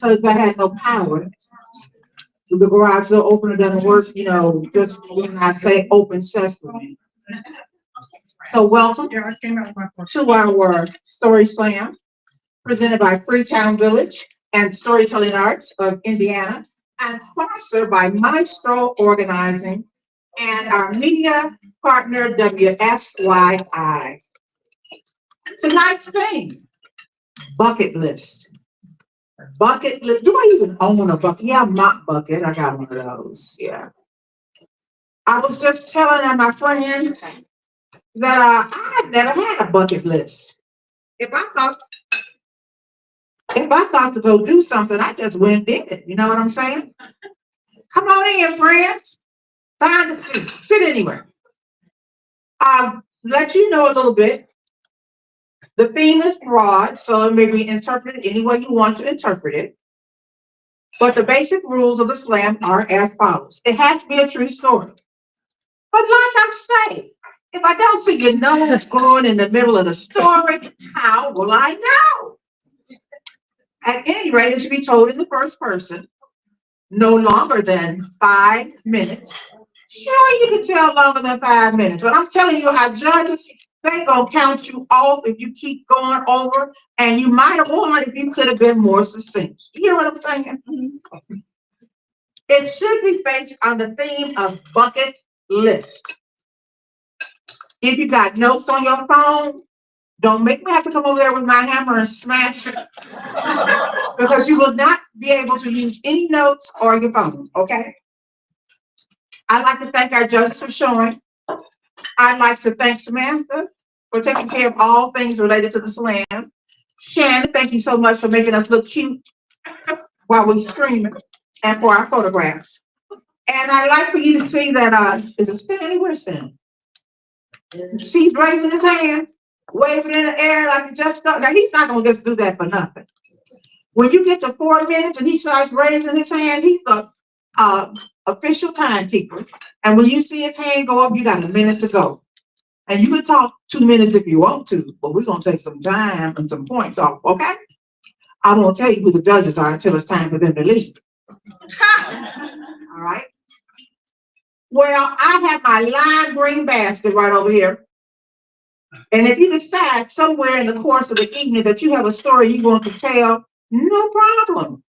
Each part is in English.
because I had no power. So the garage door opener doesn't work, just when I say open sesame. So welcome to our Story Slam, presented by Freetown Village and Storytelling Arts of Indiana, and sponsored by Maestro Organizing and our media partner, WFYI. Tonight's theme, bucket list. Bucket list. Do I even own a bucket? Yeah, mop bucket. I got one of those. Yeah. I was just telling my friends that I never had a bucket list. If I thought to go do something, I just went and did it. You know what I'm saying? Come on in, friends. Find a seat. Sit anywhere. I'll let you know a little bit. The theme is broad, so it may be interpreted any way you want to interpret it. But the basic rules of the slam are as follows. It has to be a true story. But like I say, if I don't see your nose growing in the middle of the story, how will I know? At any rate, it should be told in the first person, no longer than 5 minutes. Sure, you can tell longer than 5 minutes, but I'm telling you how judges, they gonna count you off if you keep going over, and you might have won if you could have been more succinct. You hear what I'm saying? It should be based on the theme of bucket list. If you got notes on your phone, don't make me have to come over there with my hammer and smash it, because you will not be able to use any notes or your phone, okay? I'd like to thank our judges for showing. I'd like to thank Samantha for taking care of all things related to the slam. Shannon, thank you so much for making us look cute while we're streaming and for our photographs. And I'd like for you to see that, is it Stanley? Where's Stanley? He's raising his hand, waving in the air like he just started. Now, he's not going to just do that for nothing. When you get to 4 minutes and he starts raising his hand, he's the official timekeeper. And when you see his hand go up, you got a minute to go. And you can talk 2 minutes if you want to, but we're going to take some time and some points off, okay? I won't tell you who the judges are until it's time for them to leave. All right? Well, I have my lime green basket right over here. And if you decide somewhere in the course of the evening that you have a story you want to tell, no problem.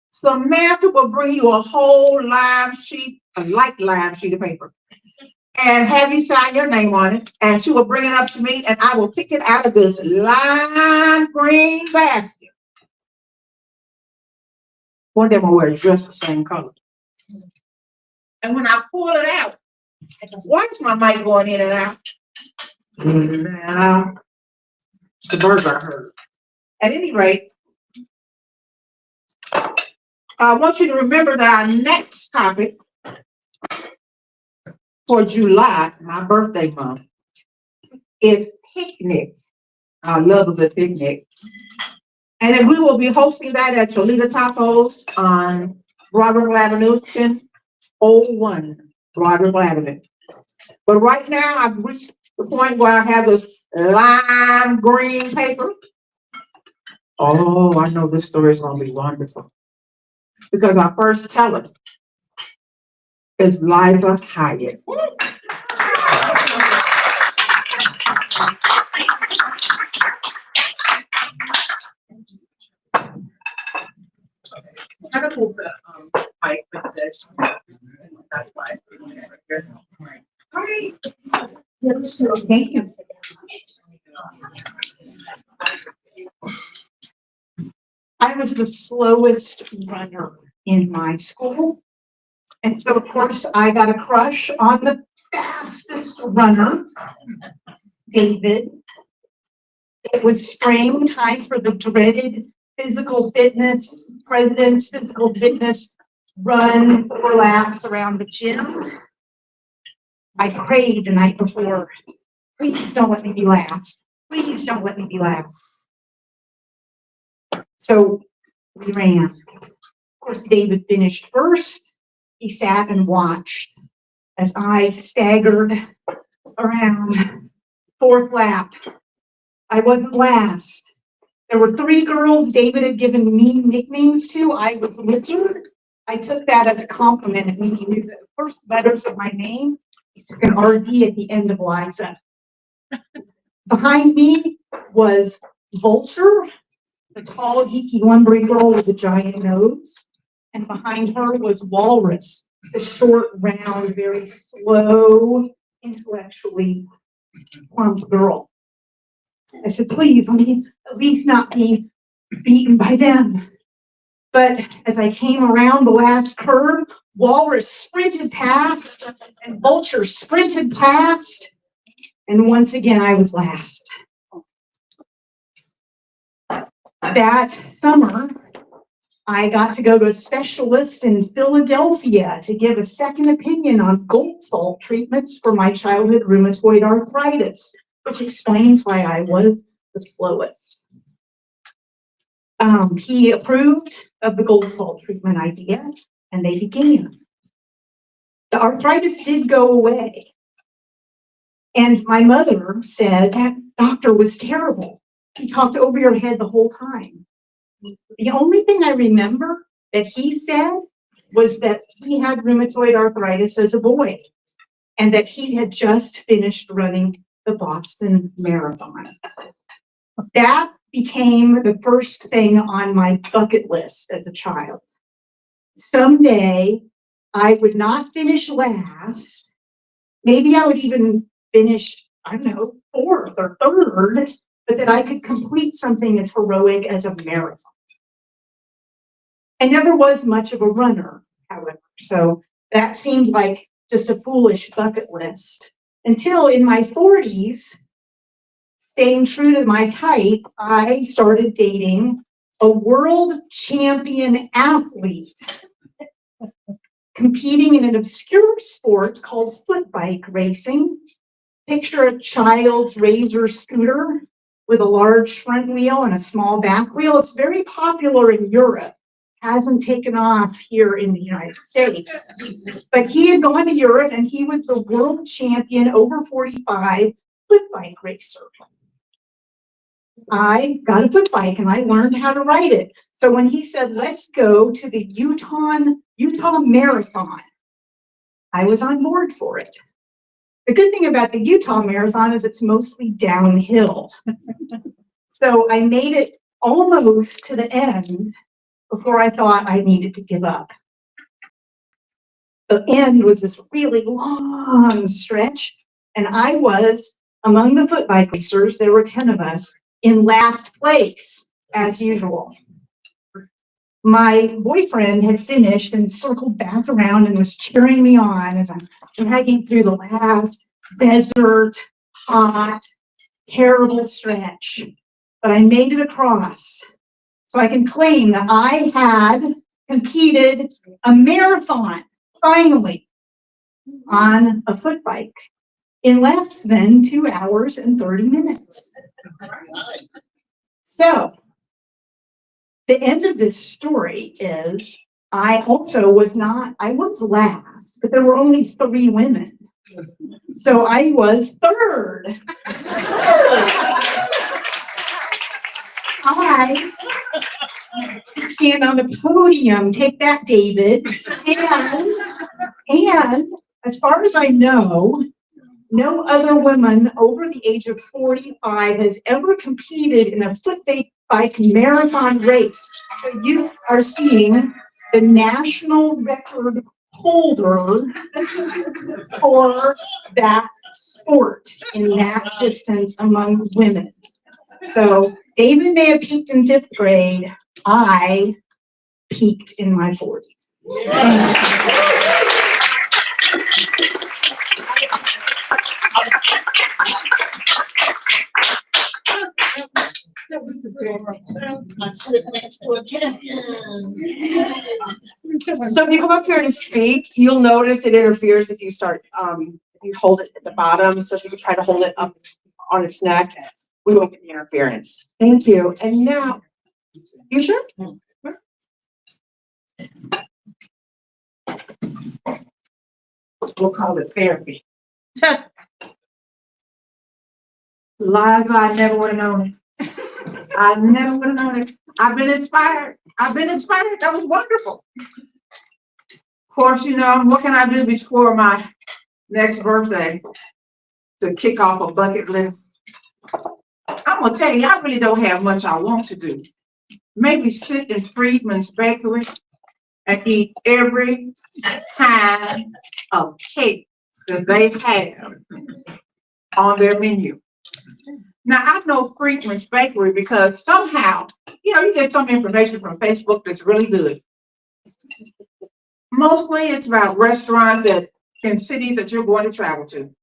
Samantha will bring you a whole a light lime sheet of paper, and have you sign your name on it. And she will bring it up to me, and I will pick it out of this lime green basket. One day I'm gonna wear a dress the same color. And when I pull it out, watch my mic going in and out. In and out. It's the bird I heard. At any rate, I want you to remember that our next topic for July, my birthday month, is picnic. I love a good picnic. And then we will be hosting that at Cholita Tacos on Broadway Avenue, 1001 Broadway Avenue. But right now, I've reached the point where I have this lime green paper. Oh, I know this story is going to be wonderful. Because our first teller is Liza Hyatt. I'm going to move the mic with this. All right. Thank you. I was the slowest runner in my school. And so, of course, I got a crush on the fastest runner, David. It was spring, time for the dreaded president's physical fitness run 4 laps around the gym. I prayed the night before, please don't let me be last. Please don't let me be last. So we ran. Of course, David finished first. He sat and watched as I staggered around 4th lap. I wasn't last, There were 3 girls David had given me nicknames to. I was Richard. I took that as a compliment. It means he knew the first letters of my name. He took an RD at the end of Liza. Behind me was Vulture, the tall, geeky, lumbery girl with the giant nose. And behind her was Walrus, the short, round, very slow, intellectually plump girl. I said, please, let me at least not be beaten by them. But as I came around the last curve, Walrus sprinted past and Vulture sprinted past. And once again, I was last. That summer, I got to go to a specialist in Philadelphia to give a second opinion on gold salt treatments for my childhood rheumatoid arthritis, which explains why I was the slowest. He approved of the gold salt treatment idea, and they began. The arthritis did go away. And my mother said, that doctor was terrible. He talked over your head the whole time. The only thing I remember that he said was that he had rheumatoid arthritis as a boy, and that he had just finished running the Boston Marathon. That became the first thing on my bucket list as a child. Someday, I would not finish last. Maybe I would even finish, I don't know, 4th or 3rd, but that I could complete something as heroic as a marathon. I never was much of a runner, however, so that seemed like just a foolish bucket list. Until in my 40s, staying true to my type, I started dating a world champion athlete competing in an obscure sport called foot bike racing. Picture a child's razor scooter with a large front wheel and a small back wheel. It's very popular in Europe. Hasn't taken off here in the United States. But he had gone to Europe and he was the world champion over 45 foot bike racer. I got a foot bike and I learned how to ride it. So when he said, let's go to the Utah Marathon, I was on board for it. The good thing about the Utah Marathon is it's mostly downhill. So I made it almost to the end before I thought I needed to give up. The end was this really long stretch, and I was among the foot bike racers. There were 10 of us in last place, as usual. My boyfriend had finished and circled back around and was cheering me on as I'm dragging through the last desert, hot, terrible stretch. But I made it across. So I can claim that I had competed a marathon, finally, on a foot bike in less than 2 hours and 30 minutes. So the end of this story is I was last, but there were only 3 women. So I was 3rd. I stand on the podium, take that, David. And as far as I know, no other woman over the age of 45 has ever competed in a foot bike marathon race. So you are seeing the national record holder for that sport in that distance among women. So David may have peaked in 5th grade. I peaked in my 40s. So if you come up here to speak, you'll notice it interferes if you start, if you hold it at the bottom. So if you could try to hold it up on its neck, we won't get the interference. Thank you. And now, you sure? We'll call it therapy. Liza, I never would have known it. I never would have known it. I've been inspired. That was wonderful. Of course, what can I do before my next birthday to kick off a bucket list? I'm gonna tell you, I really don't have much I want to do. Maybe sit in Friedman's Bakery and eat every kind of cake that they have on their menu. Now, I know Freetown's Bakery because somehow, you get some information from Facebook that's really good. Mostly it's about restaurants in cities that you're going to travel to.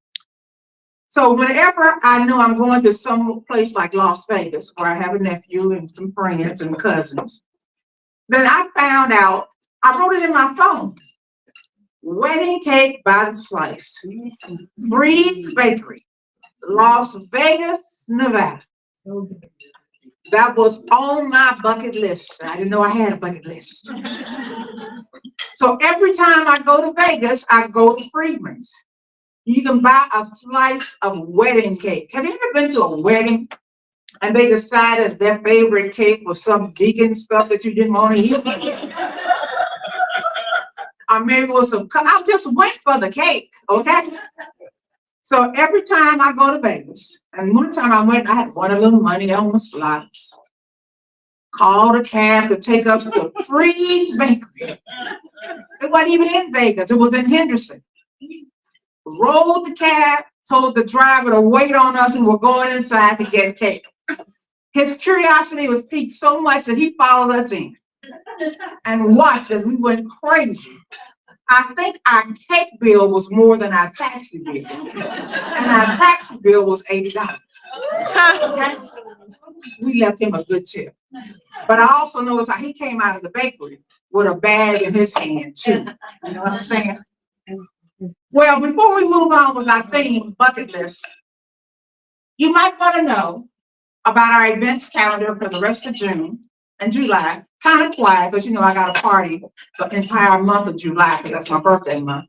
So whenever I know I'm going to some place like Las Vegas, where I have a nephew and some friends and cousins, then I found out, I wrote it in my phone, wedding cake by the slice, Freed's Bakery, Las Vegas, Nevada. That was on my bucket list. I didn't know I had a bucket list. So every time I go to Vegas, I go to Freedman's. You can buy a slice of wedding cake. Have you ever been to a wedding and they decided their favorite cake was some vegan stuff that you didn't want to eat? Or maybe it was some, I just went for the cake, okay? So every time I go to Vegas, and one time I went, I had won a little money on the slots. Called a cab to take us to Freed's Bakery. It wasn't even in Vegas, it was in Henderson. Rolled the cab, told the driver to wait on us, and we're going inside to get cake. His curiosity was piqued so much that he followed us in and watched as we went crazy. I think our cake bill was more than our taxi bill. And our taxi bill was $80. Okay? We left him a good tip. But I also noticed how he came out of the bakery with a bag in his hand, too. You know what I'm saying? Well, before we move on with our theme, bucket list, you might want to know about our events calendar for the rest of June and July. Kind of quiet, because I got a party the entire month of July, because that's my birthday month.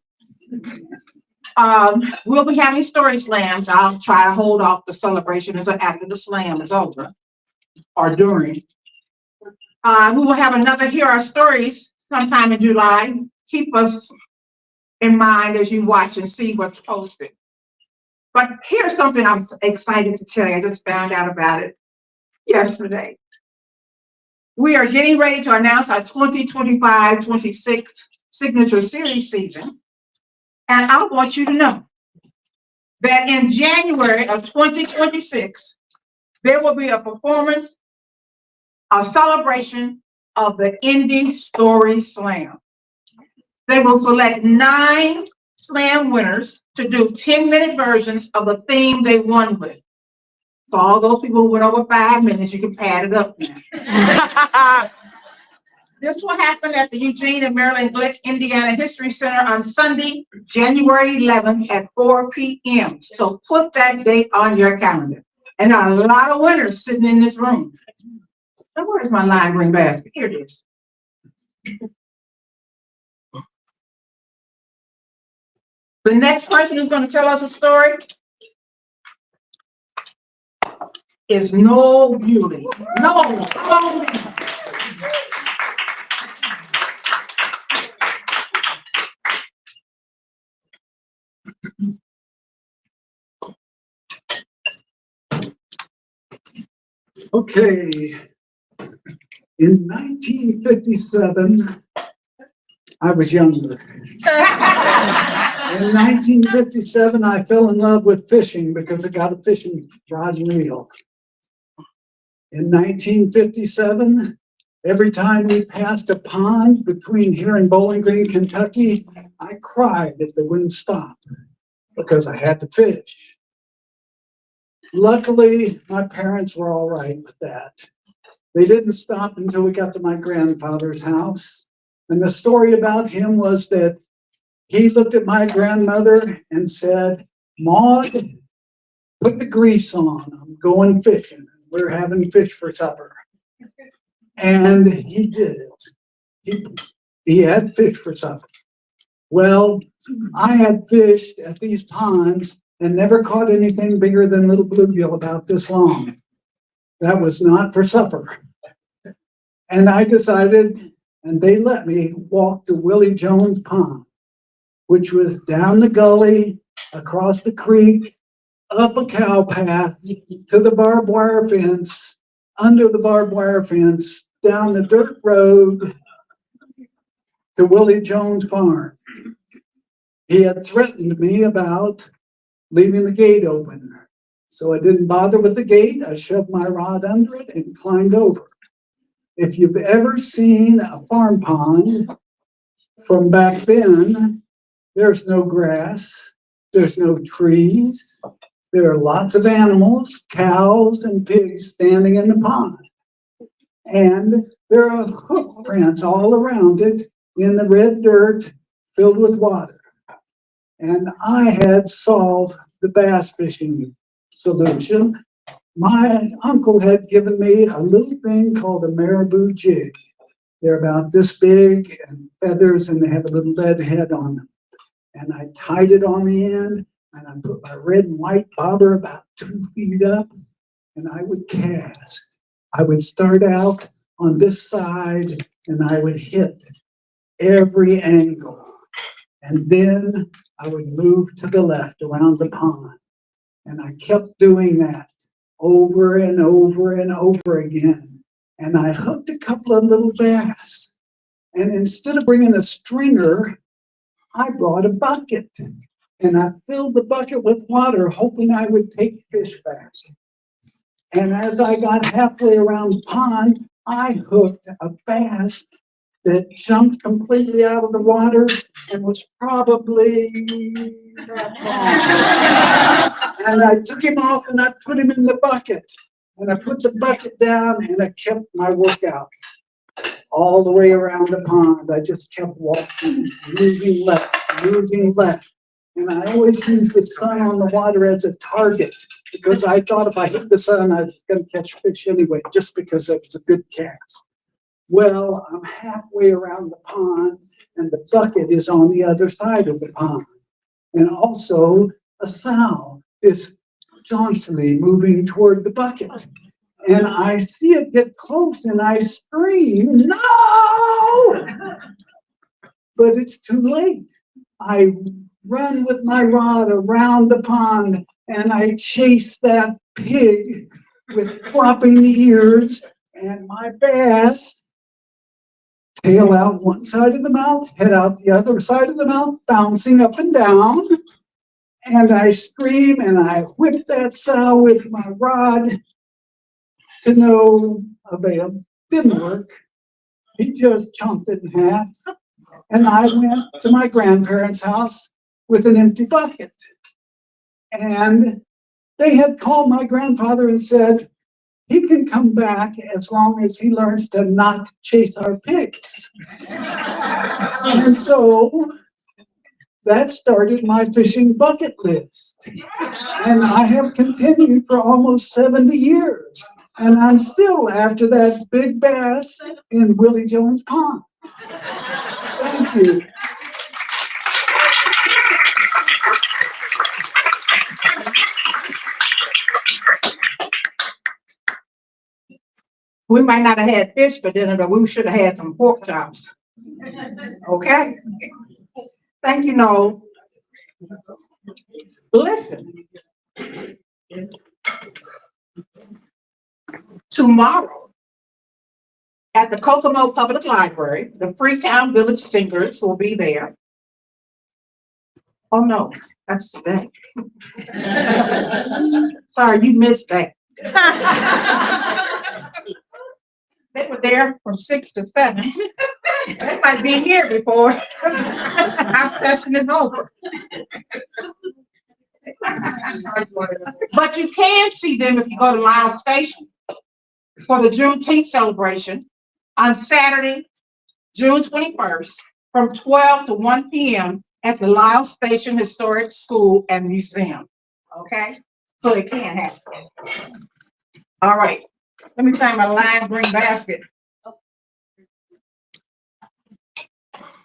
We'll be having story slams. I'll try to hold off the celebration until after the slam is over, or during. We will have another Hear Our Stories sometime in July. Keep us in mind as you watch and see what's posted. But here's something I'm excited to tell you. I just found out about it yesterday. We are getting ready to announce our 2025-26 Signature Series season. And I want you to know that in January of 2026, there will be a performance, a celebration of the Indy Story Slam. They will select 9 slam winners to do 10-minute versions of a theme they won with. So all those people who went over 5 minutes, you can pad it up now. This will happen at the Eugene and Maryland Glick Indiana History Center on Sunday, January 11th at 4 p.m. So put that date on your calendar. And there are a lot of winners sitting in this room. Now, where's my lime green basket? Here it is. The next person who's going to tell us a story is Noel Bewley. Noel, come on in. Okay, in 1957, I was younger. In 1957, I fell in love with fishing because I got a fishing rod and reel. In 1957, every time we passed a pond between here and Bowling Green, Kentucky, I cried if the wind stopped because I had to fish. Luckily, my parents were all right with that. They didn't stop until we got to my grandfather's house. And the story about him was that he looked at my grandmother and said, "Maud, put the grease on. I'm going fishing. We're having fish for supper." And he did it. He had fish for supper. Well, I had fished at these ponds and never caught anything bigger than little bluegill about this long. That was not for supper. And I decided, and they let me walk to Willie Jones Pond, which was down the gully, across the creek, up a cow path, to the barbed wire fence, under the barbed wire fence, down the dirt road to Willie Jones' farm. He had threatened me about leaving the gate open. So I didn't bother with the gate. I shoved my rod under it and climbed over. If you've ever seen a farm pond from back then, there's no grass, there's no trees. There are lots of animals, cows and pigs standing in the pond. And there are hoof prints all around it in the red dirt filled with water. And I had solved the bass fishing solution. My uncle had given me a little thing called a marabou jig. They're about this big and feathers, and they have a little lead head on them. And I tied it on the end, and I put my red and white bobber about 2 feet up, and I would cast. I would start out on this side, and I would hit every angle. And then I would move to the left around the pond. And I kept doing that over and over and over again. And I hooked a couple of little bass. And instead of bringing a stringer, I brought a bucket. And I filled the bucket with water, hoping I would take fish back. And as I got halfway around the pond, I hooked a bass that jumped completely out of the water and was probably that long. And I took him off and I put him in the bucket. And I put the bucket down and I kept my workout all the way around the pond. I just kept walking, moving left, moving left. And I always used the sun on the water as a target because I thought if I hit the sun, I was going to catch fish anyway, just because it was a good cast. Well, I'm halfway around the pond and the bucket is on the other side of the pond. And also a sow is jauntily moving toward the bucket. And I see it get close and I scream, "No!" But it's too late. I run with my rod around the pond and I chase that pig with flopping ears and my bass. Tail out one side of the mouth, head out the other side of the mouth, bouncing up and down. And I scream and I whip that sow with my rod to no avail. Didn't work. He just chomped it in half. And I went to my grandparents' house with an empty bucket. And they had called my grandfather and said, he can come back as long as he learns to not chase our pigs. And so that started my fishing bucket list. And I have continued for almost 70 years. And I'm still after that big bass in Willie Jones Pond. Thank you. We might not have had fish for dinner, but we should have had some pork chops. Okay? Thank you, Noel. Listen. Tomorrow, at the Kokomo Public Library, the Freetown Village Singers will be there. Oh no, that's today. Sorry, you missed that. They were there from 6 to 7. They might be here before our session is over. But you can see them if you go to Lyle Station for the Juneteenth celebration on Saturday, June 21st, from 12 to 1 p.m. at the Lyle Station Historic School and Museum. Okay? So it can happen. All right. Let me find my lime green basket.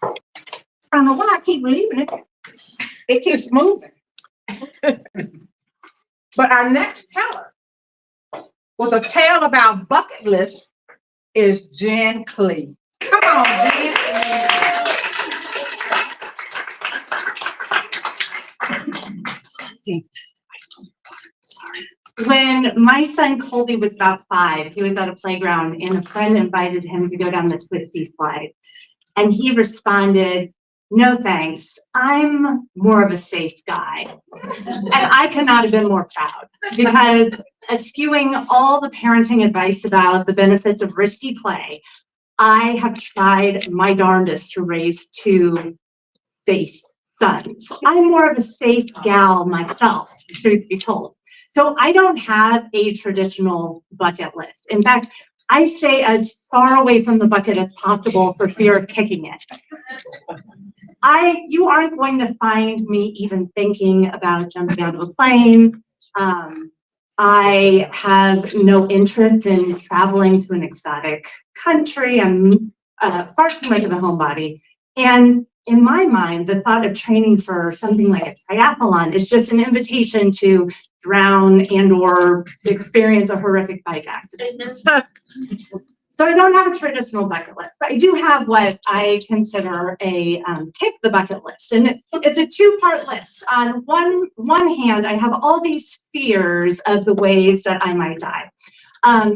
I don't know why I keep leaving it. It keeps moving. But our next teller with a tale about bucket list is Jen Clee. Come on, Jen. When my son Colby was about 5, he was at a playground and a friend invited him to go down the twisty slide. And he responded, "No thanks, I'm more of a safe guy." And I could not have been more proud, because eschewing all the parenting advice about the benefits of risky play, I have tried my darndest to raise 2 safe sons. I'm more of a safe gal myself, truth be told. So I don't have a traditional bucket list. In fact, I stay as far away from the bucket as possible for fear of kicking it. You aren't going to find me even thinking about jumping out of a plane. I have no interest in traveling to an exotic country. I'm far too much of a homebody. And in my mind, the thought of training for something like a triathlon is just an invitation to drown and or experience a horrific bike accident. So I don't have a traditional bucket list, but I do have what I consider a kick the bucket list. And it's a 2-part list. On one hand, I have all these fears of the ways that I might die.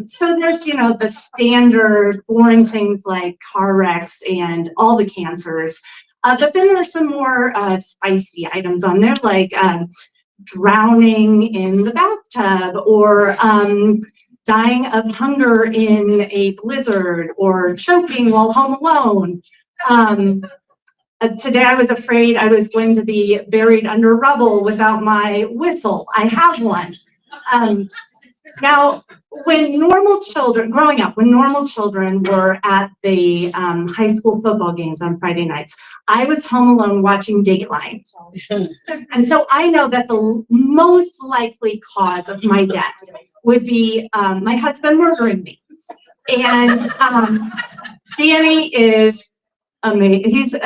So there's, the standard boring things like car wrecks and all the cancers. But then there's some more spicy items on there, like drowning in the bathtub, or dying of hunger in a blizzard, or choking while home alone. Today I was afraid I was going to be buried under rubble without my whistle. I have one. Now, when normal children were at the high school football games on Friday nights, I was home alone watching Dateline. And so I know that the most likely cause of my death would be my husband murdering me. And Danny is amazing.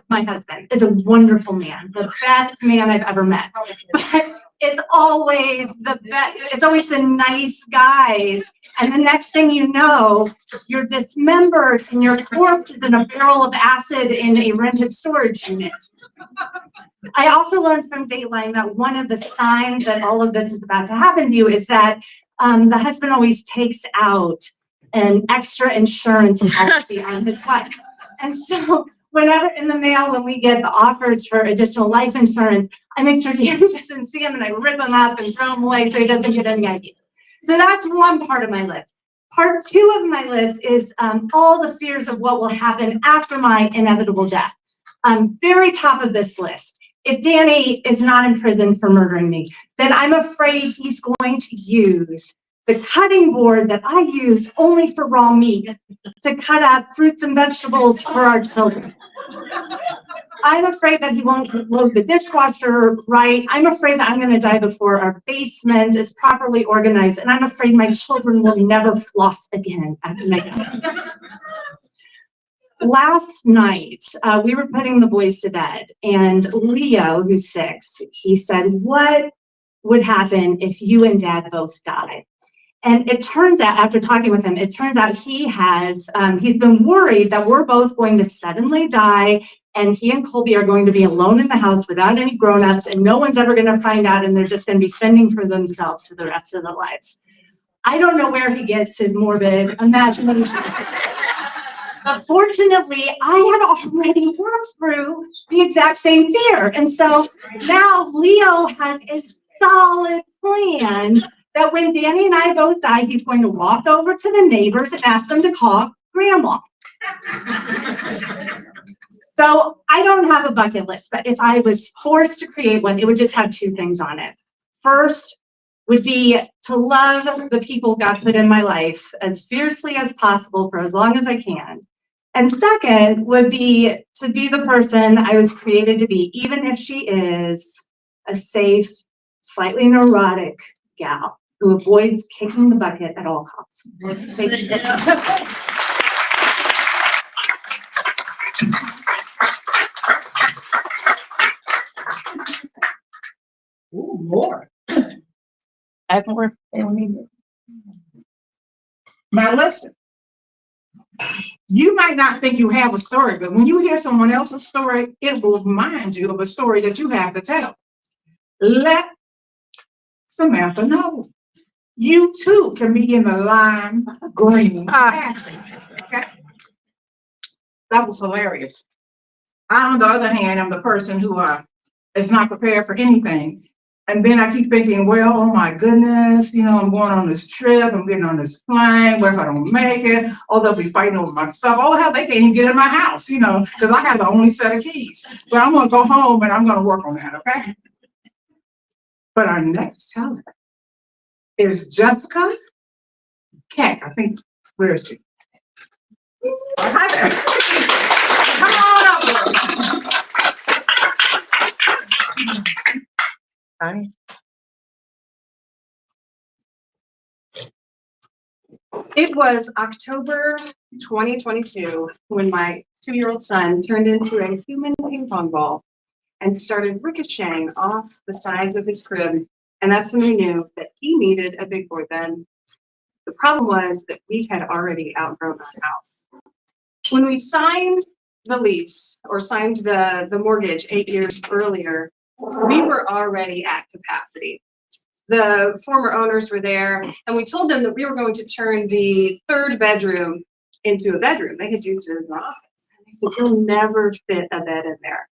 My husband is a wonderful man, the best man I've ever met. But it's always the nice guys. And the next thing you know, you're dismembered and your corpse is in a barrel of acid in a rented storage unit. I also learned from Dateline that one of the signs that all of this is about to happen to you is that the husband always takes out an extra insurance policy on his wife. And so whenever in the mail, when we get the offers for additional life insurance, I make sure Danny doesn't see them and I rip them up and throw them away so he doesn't get any ideas. So that's one part of my list. Part 2 of my list is all the fears of what will happen after my inevitable death. Very top of this list. If Danny is not in prison for murdering me, then I'm afraid he's going to use the cutting board that I use only for raw meat to cut up fruits and vegetables for our children. I'm afraid that he won't load the dishwasher right. I'm afraid that I'm going to die before our basement is properly organized. And I'm afraid my children will never floss again after my death. Last night, we were putting the boys to bed, and Leo, who's 6, he said, "What would happen if you and Dad both died?" And it turns out, after talking with him, he's been worried that we're both going to suddenly die, and he and Colby are going to be alone in the house without any grown-ups, and no one's ever going to find out, and they're just going to be fending for themselves for the rest of their lives. I don't know where he gets his morbid imagination. But fortunately, I had already worked through the exact same fear. And so now Leo has a solid plan that when Danny and I both die, he's going to walk over to the neighbors and ask them to call Grandma. So I don't have a bucket list, but if I was forced to create one, it would just have 2 things on it. First would be to love the people God put in my life as fiercely as possible for as long as I can. And second would be to be the person I was created to be, even if she is a safe, slightly neurotic gal who avoids kicking the bucket at all costs. Thank you. Ooh, more. Add more. Anyone needs it? Now listen, you might not think you have a story, but when you hear someone else's story, it will remind you of a story that you have to tell. Let Samantha know. You too can be in the lime green passing. Okay? That was hilarious. I, on the other hand, am the person who is not prepared for anything. And then I keep thinking, well, oh my goodness, you know, I'm going on this trip, I'm getting on this plane, what if I don't make it? Oh, they'll be fighting over my stuff. Oh, hell, they can't even get in my house, you know, because I have the only set of keys. But I'm gonna go home and I'm gonna work on that, okay? But our next teller is Jessica Keck. I think, where is she? Hi there. Come on up. Hi. It was October 2022 when my 2-year-old son turned into a human ping pong ball and started ricocheting off the sides of his crib. And that's when we knew that he needed a big boy bed. The problem was that we had already outgrown our house. When we signed the lease or signed the mortgage 8 years earlier, we were already at capacity. The former owners were there, and we told them that we were going to turn the 3rd bedroom into a bedroom. They had used it as an office. And they said, you'll never fit a bed in there.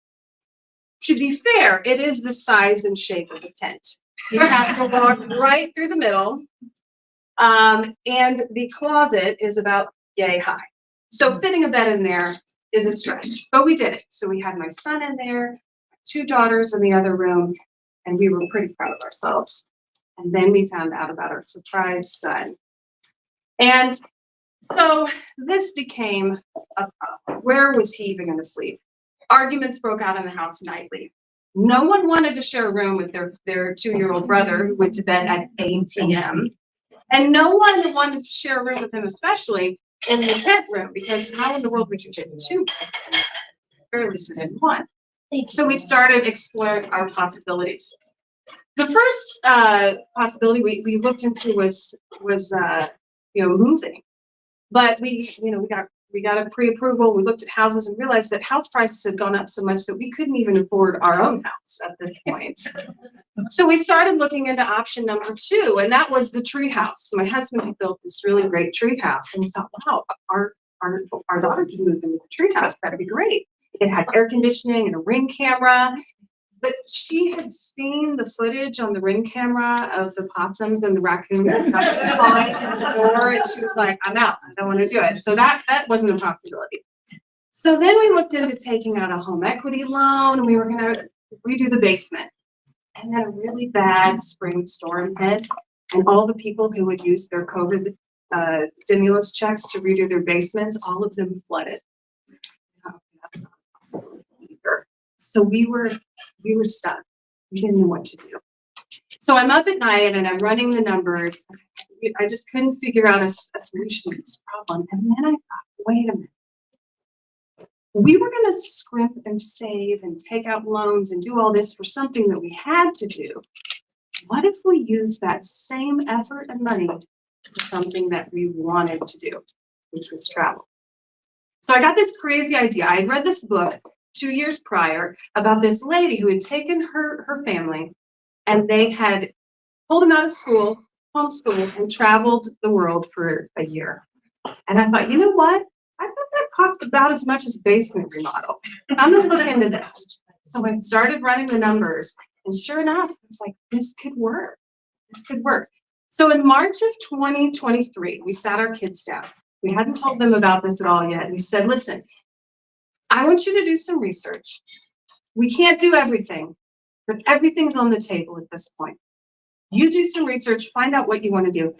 To be fair, it is the size and shape of a tent. You have to walk right through the middle, and the closet is about yay high. So fitting a bed in there is a stretch, but we did it. So we had my son in there, 2 daughters in the other room, and we were pretty proud of ourselves. And then we found out about our surprise son. And so this became a problem. Where was he even going to sleep? Arguments broke out in the house nightly. No one wanted to share a room with their 2-year-old brother who went to bed at 8 p.m. And no one wanted to share a room with him, especially in the tent room, because how in the world would you fit 2 beds? Barely fit in 1. So we started exploring our possibilities. The first possibility we looked into was moving, but we got a pre-approval. We looked at houses and realized that house prices had gone up so much that we couldn't even afford our own house at this point. So we started looking into option number 2, and that was the tree house. My husband had built this really great tree house, and we thought, wow, our daughter can move into the tree house. That'd be great. It had air conditioning and a Ring camera. But she had seen the footage on the Ring camera of the possums and the raccoons falling in the door, and she was like, I'm out. I don't want to do it. So that wasn't a possibility. So then we looked into taking out a home equity loan, and we were going to redo the basement. And then a really bad spring storm hit, and all the people who would use their COVID stimulus checks to redo their basements, all of them flooded. Oh, that's not possible either. So we were stuck. We didn't know what to do. So I'm up at night and I'm running the numbers. I just couldn't figure out a solution to this problem. And then I thought, wait a minute. We were going to scrimp and save and take out loans and do all this for something that we had to do. What if we use that same effort and money for something that we wanted to do, which was travel? So I got this crazy idea. I had read this book 2 years prior about this lady who had taken her family, and they had pulled them out of school, homeschooled, and traveled the world for a year. And I thought, you know what? I bet that costs about as much as a basement remodel. I'm gonna look into this. So I started running the numbers, and sure enough, I was like, this could work. This could work. So in March of 2023, we sat our kids down. We hadn't told them about this at all yet. And we said, listen, I want you to do some research. We can't do everything, but everything's on the table at this point. You do some research, find out what you want to do.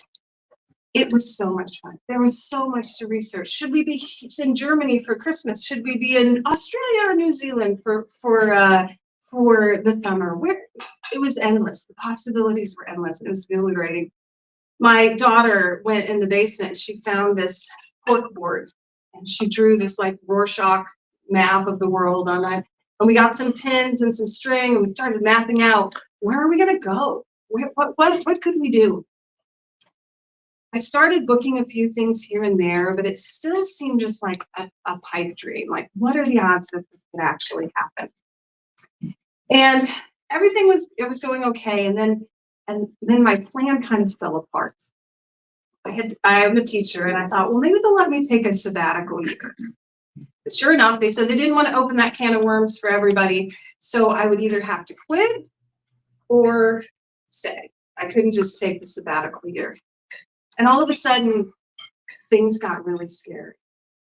It was so much fun. There was so much to research. Should we be in Germany for Christmas? Should we be in Australia or New Zealand for the summer? It was endless. The possibilities were endless. It was exhilarating. My daughter went in the basement. She found this cork board, and she drew this like Rorschach map of the world on it. And we got some pins and some string, and we started mapping out, where are we going to go? What could we do? I started booking a few things here and there, but it still seemed just like a pipe dream. Like, what are the odds that this could actually happen? And everything was going okay. And then my plan kind of fell apart. I'm a teacher, and I thought, well, maybe they'll let me take a sabbatical year. But sure enough, they said they didn't want to open that can of worms for everybody. So I would either have to quit or stay. I couldn't just take the sabbatical year. And all of a sudden, things got really scary.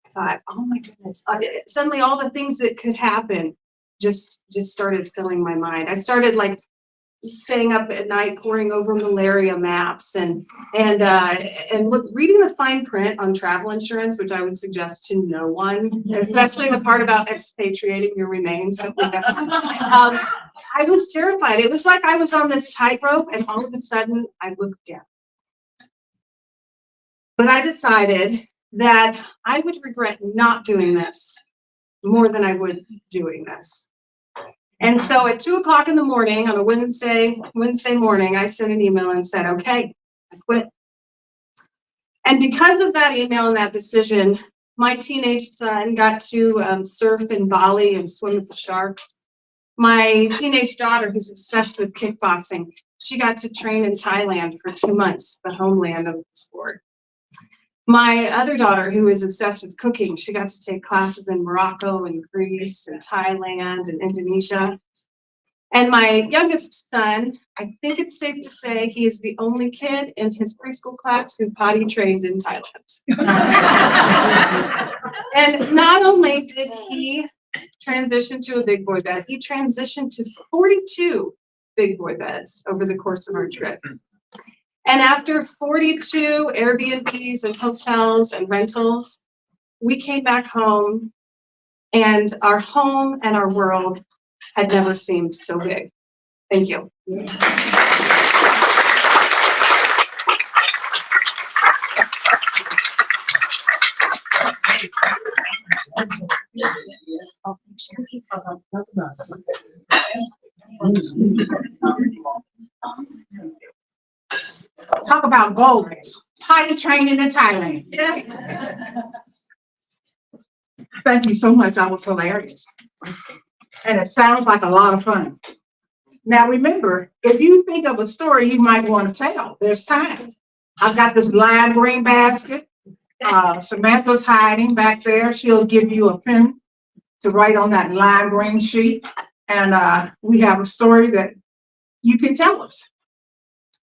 I thought, oh my goodness. Suddenly all the things that could happen just started filling my mind. I started like staying up at night poring over malaria maps and reading the fine print on travel insurance, which I would suggest to no one, especially the part about expatriating your remains. I was terrified. It was like I was on this tightrope, and all of a sudden I looked down. But I decided that I would regret not doing this more than I would doing this. And so at 2 o'clock in the morning on a Wednesday morning, I sent an email and said, okay, I quit. And because of that email and that decision, my teenage son got to surf in Bali and swim with the sharks. My teenage daughter, who's obsessed with kickboxing, she got to train in Thailand for 2 months, the homeland of the sport. My other daughter, who is obsessed with cooking, she got to take classes in Morocco and Greece and Thailand and Indonesia. And my youngest son, I think it's safe to say he is the only kid in his preschool class who potty trained in Thailand. And not only did he transition to a big boy bed, he transitioned to 42 big boy beds over the course of our trip. And after 42 Airbnbs and hotels and rentals, we came back home, and our home and our world had never seemed so big. Thank you. Talk about goals. Potty training in Thailand. Thank you so much. That was hilarious. And it sounds like a lot of fun. Now remember, if you think of a story you might want to tell, there's time. I've got this lime green basket. Samantha's hiding back there. She'll give you a pen to write on that lime green sheet. And we have a story that you can tell us.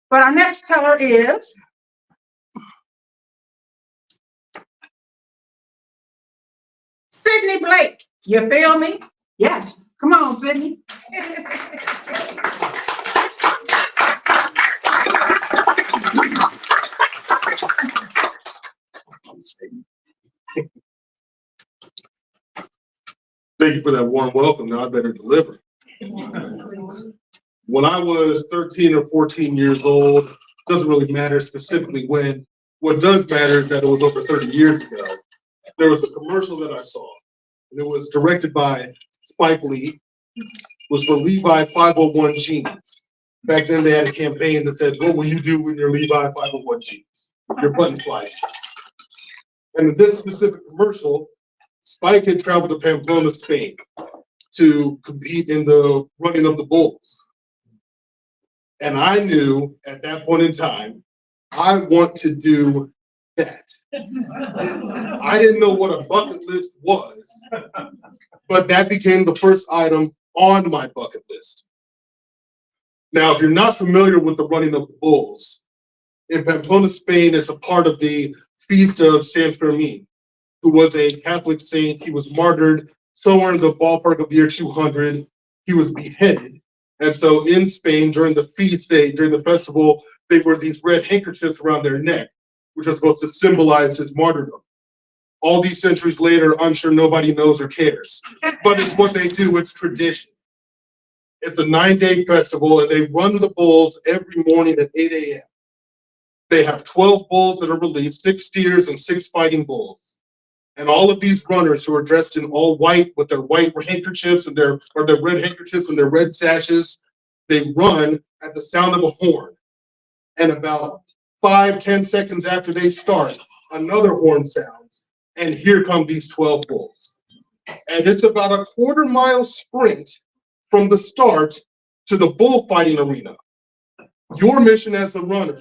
But our next teller is Sydney Blake. You feel me? Yes. Come on, Sydney. Thank you for that warm welcome. Now I better deliver. When I was 13 or 14 years old, doesn't really matter specifically when. What does matter is that it was over 30 years ago. There was a commercial that I saw, and it was directed by Spike Lee. It was for Levi 501 jeans. Back then they had a campaign that said, what will you do with your Levi 501 jeans? Your button fly jeans. And in this specific commercial, Spike had traveled to Pamplona, Spain to compete in the running of the bulls. And I knew at that point in time, I want to do that. I didn't know what a bucket list was, but that became the first item on my bucket list. Now, if you're not familiar with the running of the bulls, in Pamplona, Spain, it's a part of the feast of San Fermin, who was a Catholic saint. He was martyred somewhere in the ballpark of the year 200. He was beheaded. And so in Spain, during the feast day, during the festival, they wear these red handkerchiefs around their neck, which are supposed to symbolize his martyrdom. All these centuries later, I'm sure nobody knows or cares, but it's what they do. It's tradition. It's a 9-day festival, and they run the bulls every morning at 8 a.m. They have 12 bulls that are released, 6 steers and 6 fighting bulls. And all of these runners who are dressed in all white with their white handkerchiefs and their red handkerchiefs and their red sashes, they run at the sound of a horn. And about 5-10 seconds after they start, another horn sounds, and here come these 12 bulls. And it's about a quarter-mile sprint from the start to the bullfighting arena. Your mission as the runner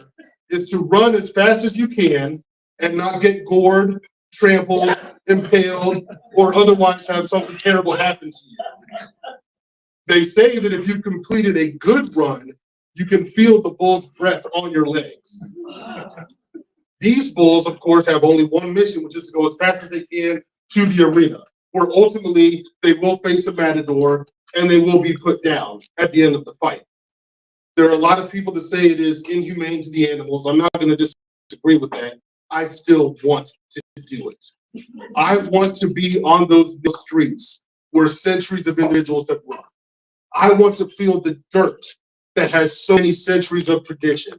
is to run as fast as you can and not get gored, trampled, impaled, or otherwise have something terrible happen to you. They say that if you've completed a good run, you can feel the bull's breath on your legs. These bulls, of course, have only one mission, which is to go as fast as they can to the arena, where ultimately they will face a matador and they will be put down at the end of the fight. There are a lot of people that say it is inhumane to the animals. I'm not going to disagree with that. I still want to do it. I want to be on those streets where centuries of individuals have run. I want to feel the dirt that has so many centuries of tradition.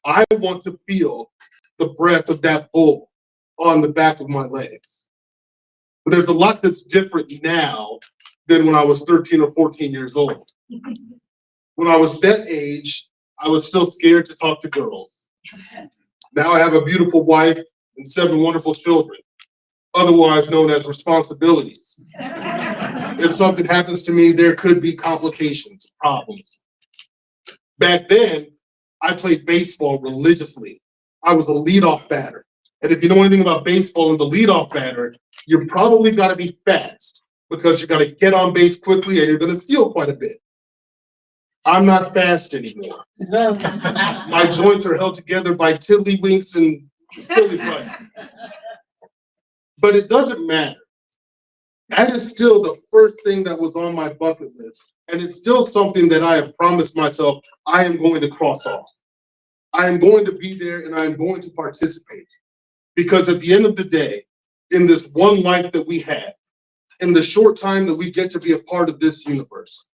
I want to feel the breath of that bull on the back of my legs. But there's a lot that's different now than when I was 13 or 14 years old. When I was that age, I was still scared to talk to girls. Now I have a beautiful wife and 7 wonderful children, otherwise known as responsibilities. If something happens to me, there could be complications, problems. Back then, I played baseball religiously. I was a leadoff batter. And if you know anything about baseball and the leadoff batter, you're probably got to be fast because you got to get on base quickly and you're going to steal quite a bit. I'm not fast anymore. My joints are held together by tiddlywinks and silly putty. But it doesn't matter. That is still the first thing that was on my bucket list. And it's still something that I have promised myself I am going to cross off. I am going to be there and I am going to participate. Because at the end of the day, in this one life that we have, in the short time that we get to be a part of this universe,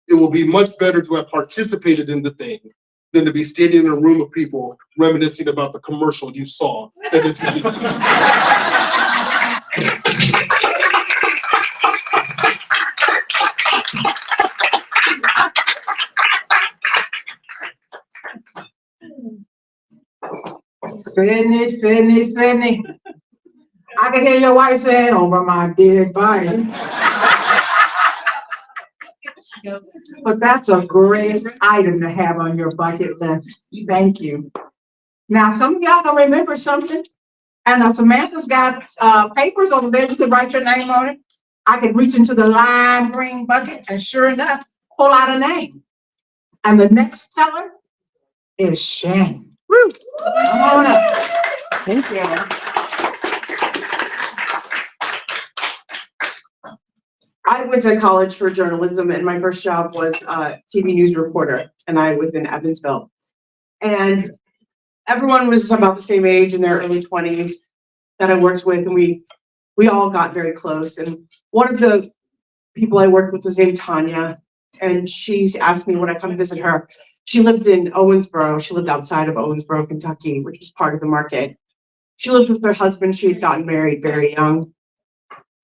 it will be much better to have participated in the thing than to be standing in a room of people reminiscing about the commercial you saw that introduced Sydney. I can hear your wife saying, over my dead body. But that's a great item to have on your bucket list. Thank you. Now, some of y'all gonna remember something. And Samantha's got papers over there. You can write your name on it. I could reach into the lime green bucket and sure enough, pull out a name. And the next teller is Shannon. Woo! Come on up. Thank you. I went to college for journalism and my first job was a TV news reporter and I was in Evansville. And everyone was about the same age in their early 20s that I worked with and we all got very close. And one of the people I worked with was named Tanya and she's asked me would I come visit her. She lived in Owensboro. She lived outside of Owensboro, Kentucky, which was part of the market. She lived with her husband. She had gotten married very young.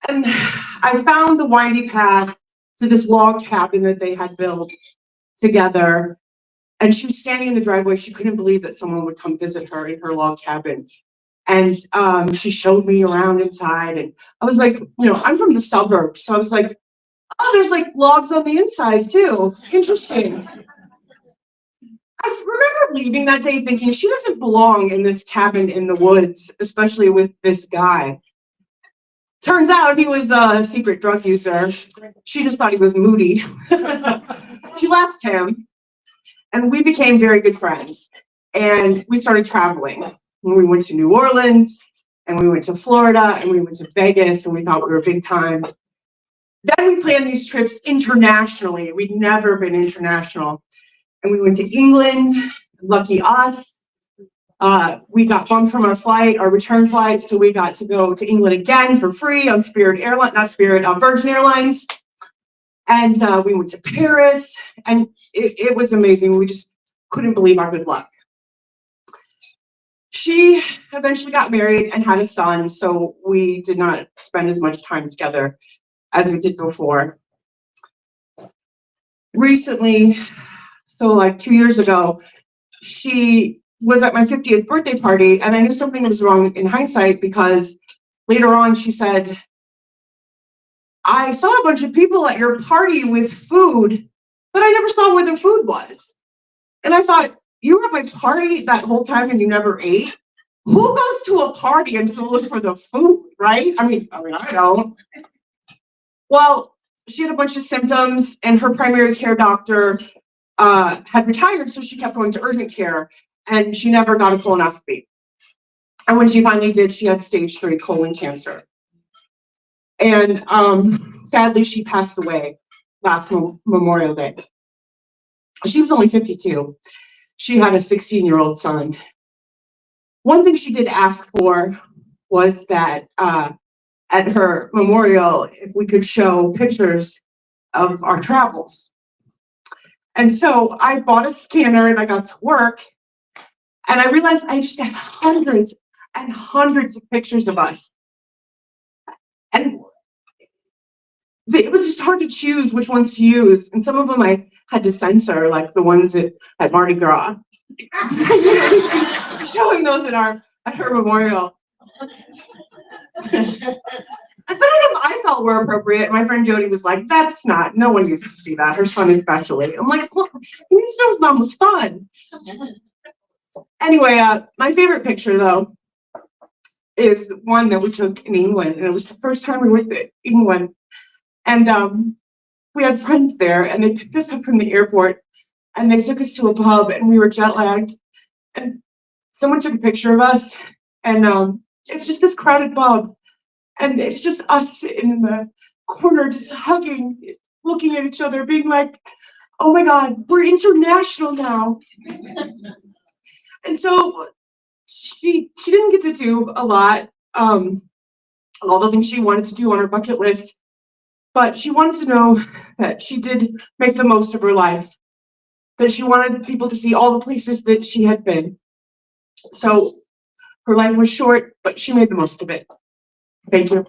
And I found the windy path to this log cabin that they had built together. And she was standing in the driveway. She couldn't believe that someone would come visit her in her log cabin. And she showed me around inside. And I was like, I'm from the suburbs. So I was like, oh, there's like logs on the inside too. Interesting. I remember leaving that day thinking she doesn't belong in this cabin in the woods, especially with this guy. Turns out he was a secret drug user. She just thought he was moody. She left him and we became very good friends. And we started traveling. And we went to New Orleans and we went to Florida and we went to Vegas and we thought we were big time. Then we planned these trips internationally. We'd never been international. And we went to England, lucky us. We got bumped from our return flight. So we got to go to England again for free on Virgin Airlines. And we went to Paris and it was amazing. We just couldn't believe our good luck. She eventually got married and had a son. So we did not spend as much time together as we did before. Recently, so like 2 years ago, she was at my 50th birthday party, and I knew something was wrong in hindsight because later on she said, I saw a bunch of people at your party with food, but I never saw where the food was. And I thought, you were at my party that whole time and you never ate? Who goes to a party and doesn't look for the food, right? I mean, I don't. Well, she had a bunch of symptoms, and her primary care doctor had retired, so she kept going to urgent care, and she never got a colonoscopy. And when she finally did, she had stage 3 colon cancer. And sadly, she passed away last Memorial Day. She was only 52. She had a 16-year-old son. One thing she did ask for was that at her memorial, if we could show pictures of our travels. And so I bought a scanner and I got to work, and I realized I just had hundreds and hundreds of pictures of us. And it was just hard to choose which ones to use. And some of them I had to censor, like the ones at Mardi Gras. Showing those at her memorial. And some of them I felt were appropriate. My friend Jody was like, that's not, no one needs to see that. Her son especially. I'm like, well, he needs to know his mom was fun. Anyway, my favorite picture though is the one that we took in England. And it was the first time we went to England. And we had friends there, and they picked us up from the airport and they took us to a pub, and we were jet lagged. And someone took a picture of us, and it's just this crowded pub. And it's just us sitting in the corner, just hugging, looking at each other, being like, oh my God, we're international now. And so she didn't get to do a lot, all the things she wanted to do on her bucket list, but she wanted to know that she did make the most of her life, that she wanted people to see all the places that she had been. So her life was short, but she made the most of it. Thank you.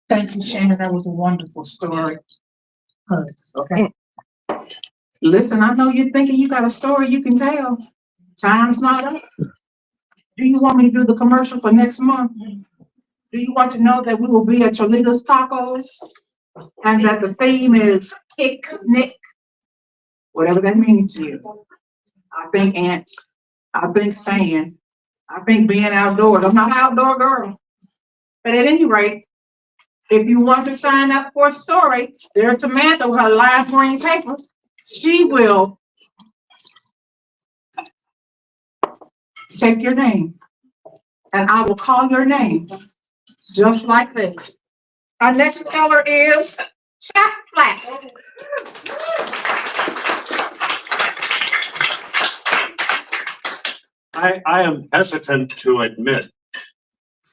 Thank you, Shannon. That was a wonderful story. Okay. Listen, I know you're thinking you got a story you can tell. Time's not up. Do you want me to do the commercial for next month? Do you want to know that we will be at Cholita's Tacos? And that the theme is picnic, whatever that means to you. I think ants, I think sand, I think being outdoors. I'm not an outdoor girl. But at any rate, if you want to sign up for a story, there's Samantha with her lime green paper. She will take your name, and I will call your name just like this. Our next teller is Chef Flack. I am hesitant to admit,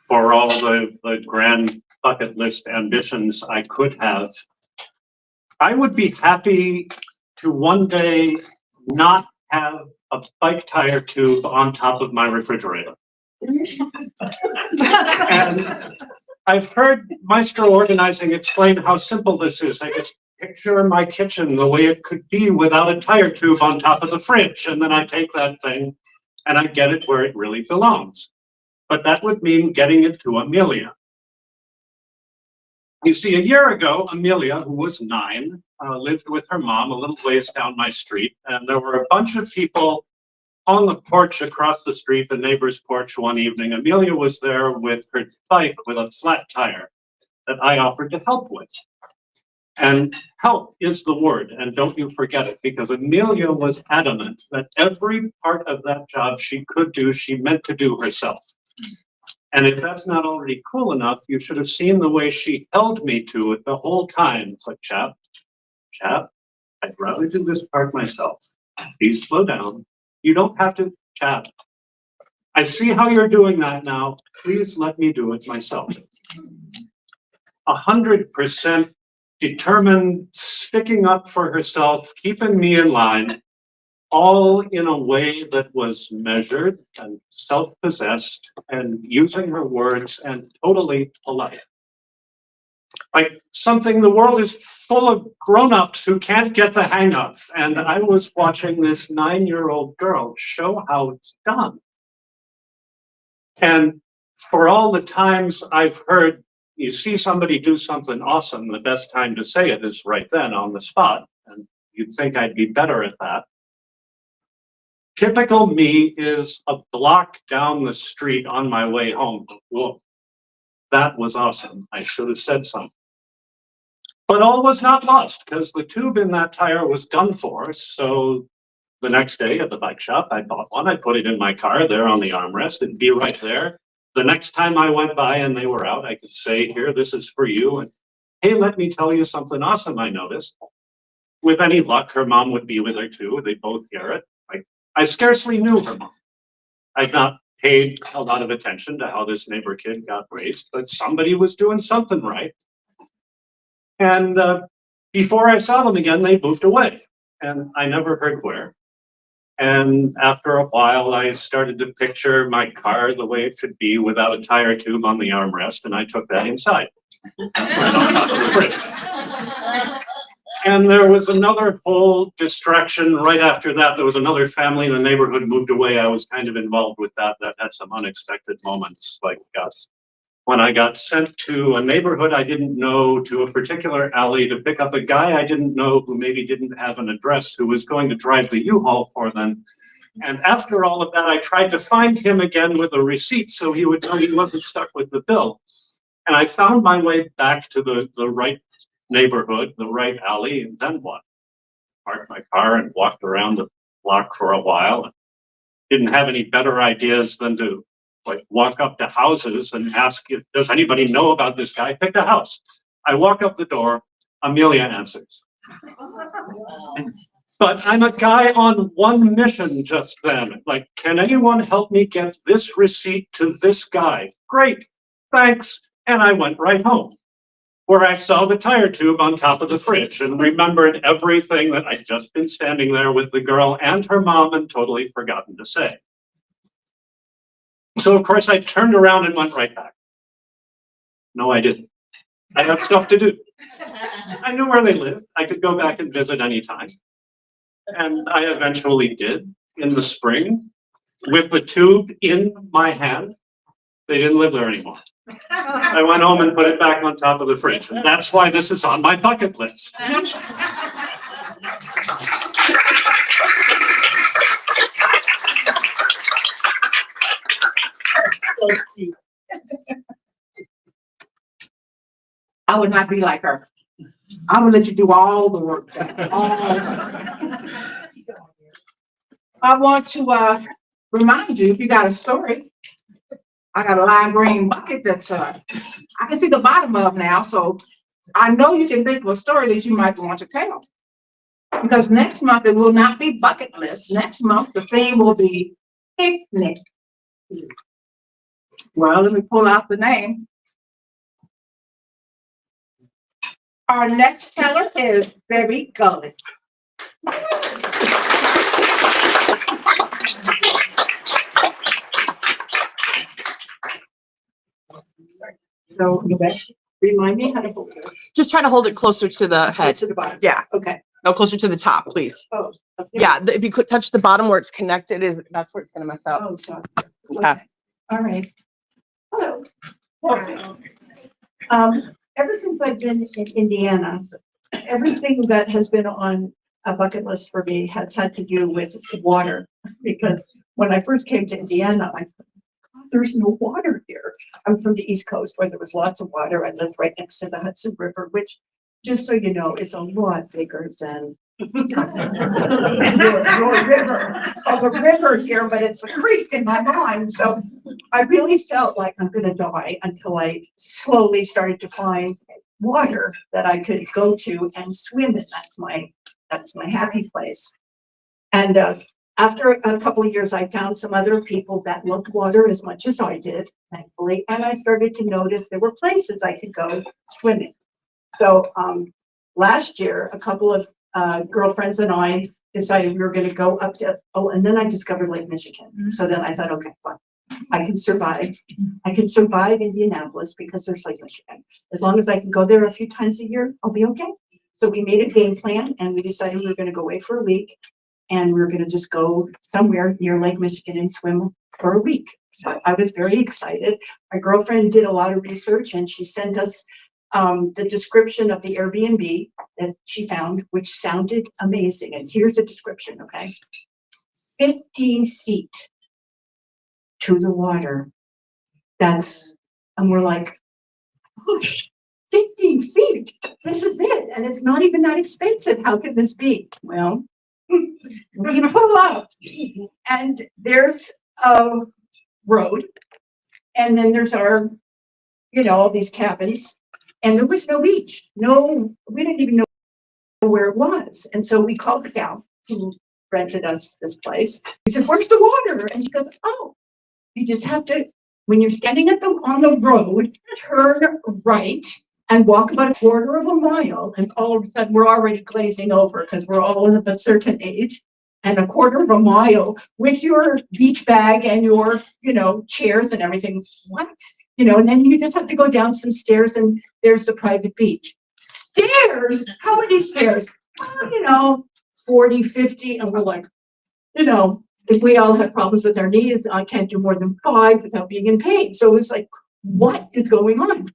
for all the grand bucket list ambitions I could have, I would be happy to one day not have a bike tire tube on top of my refrigerator. And I've heard Maestro Organizing explain how simple this is. I just picture my kitchen the way it could be without a tire tube on top of the fridge, and then I take that thing and I get it where it really belongs. But that would mean getting it to Amelia. You see, a year ago, Amelia, who was 9, lived with her mom a little ways down my street, and there were a bunch of people on the porch across the street, the neighbor's porch one evening. Amelia was there with her bike with a flat tire that I offered to help with. And help is the word, and don't you forget it, because Amelia was adamant that every part of that job she could do, she meant to do herself. And if that's not already cool enough, you should have seen the way she held me to it the whole time. It's like, chap, I'd rather do this part myself. Please slow down. You don't have to, chap. I see how you're doing that now. Please let me do it myself. 100% determined, sticking up for herself, keeping me in line, all in a way that was measured and self-possessed and using her words and totally polite. Like something the world is full of grown-ups who can't get the hang of. And I was watching this 9-year-old girl show how it's done. And for all the times I've heard, you see somebody do something awesome, the best time to say it is right then on the spot. And you'd think I'd be better at that. Typical me is a block down the street on my way home. Whoa, that was awesome. I should have said something. But all was not lost because the tube in that tire was done for. So the next day at the bike shop, I bought one. I put it in my car there on the armrest. It'd be right there. The next time I went by and they were out, I could say, here, this is for you. And hey, let me tell you something awesome I noticed. With any luck, her mom would be with her too. They both hear it. I scarcely knew her mom. I'd not paid a lot of attention to how this neighbor kid got raised, but somebody was doing something right. And before I saw them again, they moved away and I never heard where. And after a while, I started to picture my car the way it should be without a tire tube on the armrest, and I took that inside. Right on top of the fridge. And there was another whole distraction right after that. There was another family in the neighborhood moved away. I was kind of involved with that. That had some unexpected moments, like when I got sent to a neighborhood I didn't know, to a particular alley to pick up a guy I didn't know who maybe didn't have an address, who was going to drive the U-Haul for them. And after all of that, I tried to find him again with a receipt so he would know he wasn't stuck with the bill. And I found my way back to the right neighborhood, the right alley, and then what? Parked my car and walked around the block for a while. And didn't have any better ideas than to walk up to houses and ask if does anybody know about this guy. Picked a house. I walk up the door. Amelia answers. But I'm a guy on one mission just then. Like, can anyone help me get this receipt to this guy? Great, thanks. And I went right home, where I saw the tire tube on top of the fridge and remembered everything that I'd just been standing there with the girl and her mom and totally forgotten to say. So of course I turned around and went right back. No, I didn't. I had stuff to do. I knew where they lived. I could go back and visit anytime. And I eventually did in the spring with the tube in my hand. They didn't live there anymore. I went home and put it back on top of the fridge. And that's why this is on my bucket list. So cute. I would not be like her. I would let you do all the work. I want to remind you, if you got a story, I got a lime green bucket that's I can see the bottom of now, so I know you can think of a story that you might want to tell. Because next month it will not be bucket list. Next month the theme will be picnic. Well, let me pull out the name. Our next teller is Debbie Gully. So, remind me how to hold this. Just try to hold it closer to the head. To the bottom. Yeah. Okay. No, closer to the top, please. Oh. Okay. Yeah, if you could touch the bottom where it's connected, that's where it's gonna mess up. Oh, sorry. Yeah. All right. Hello. Ever since I've been in Indiana, everything that has been on a bucket list for me has had to do with water. Because when I first came to Indiana, I thought, oh, there's no water here. I'm from the East Coast where there was lots of water. I lived right next to the Hudson River, which, just so you know, is a lot bigger than your river. It's called a river here, but it's a creek in my mind. So I really felt like I'm gonna die until I slowly started to find water that I could go to and swim in. That's my happy place. And after a couple of years, I found some other people that loved water as much as I did, thankfully, and I started to notice there were places I could go swimming. So last year, a couple of girlfriends and I decided we were gonna go up to, oh, and then I discovered Lake Michigan. So then I thought, okay, fine, I can survive. I can survive Indianapolis because there's Lake Michigan. As long as I can go there a few times a year, I'll be okay. So we made a game plan and we decided we were gonna go away for a week. And we were gonna just go somewhere near Lake Michigan and swim for a week. So I was very excited. My girlfriend did a lot of research and she sent us the description of the Airbnb that she found, which sounded amazing. And here's the description, okay? 15 feet to the water. And we're like, gosh, 15 feet, this is it. And it's not even that expensive. How can this be? Well, we pull up and there's a road. And then there's our, all these cabins. And there was no beach. No, we didn't even know where it was. And so we called the gal who rented us this place. We said, where's the water? And she goes, oh, you just have to, when you're standing on the road, turn right and walk about a quarter of a mile. And all of a sudden we're already glazing over because we're all of a certain age. And a quarter of a mile with your beach bag and your, chairs and everything. What? And then you just have to go down some stairs and there's the private beach. Stairs? How many stairs? 40, 50. And we're like, if we all had problems with our knees, I can't do more than 5 without being in pain. So it was like, what is going on?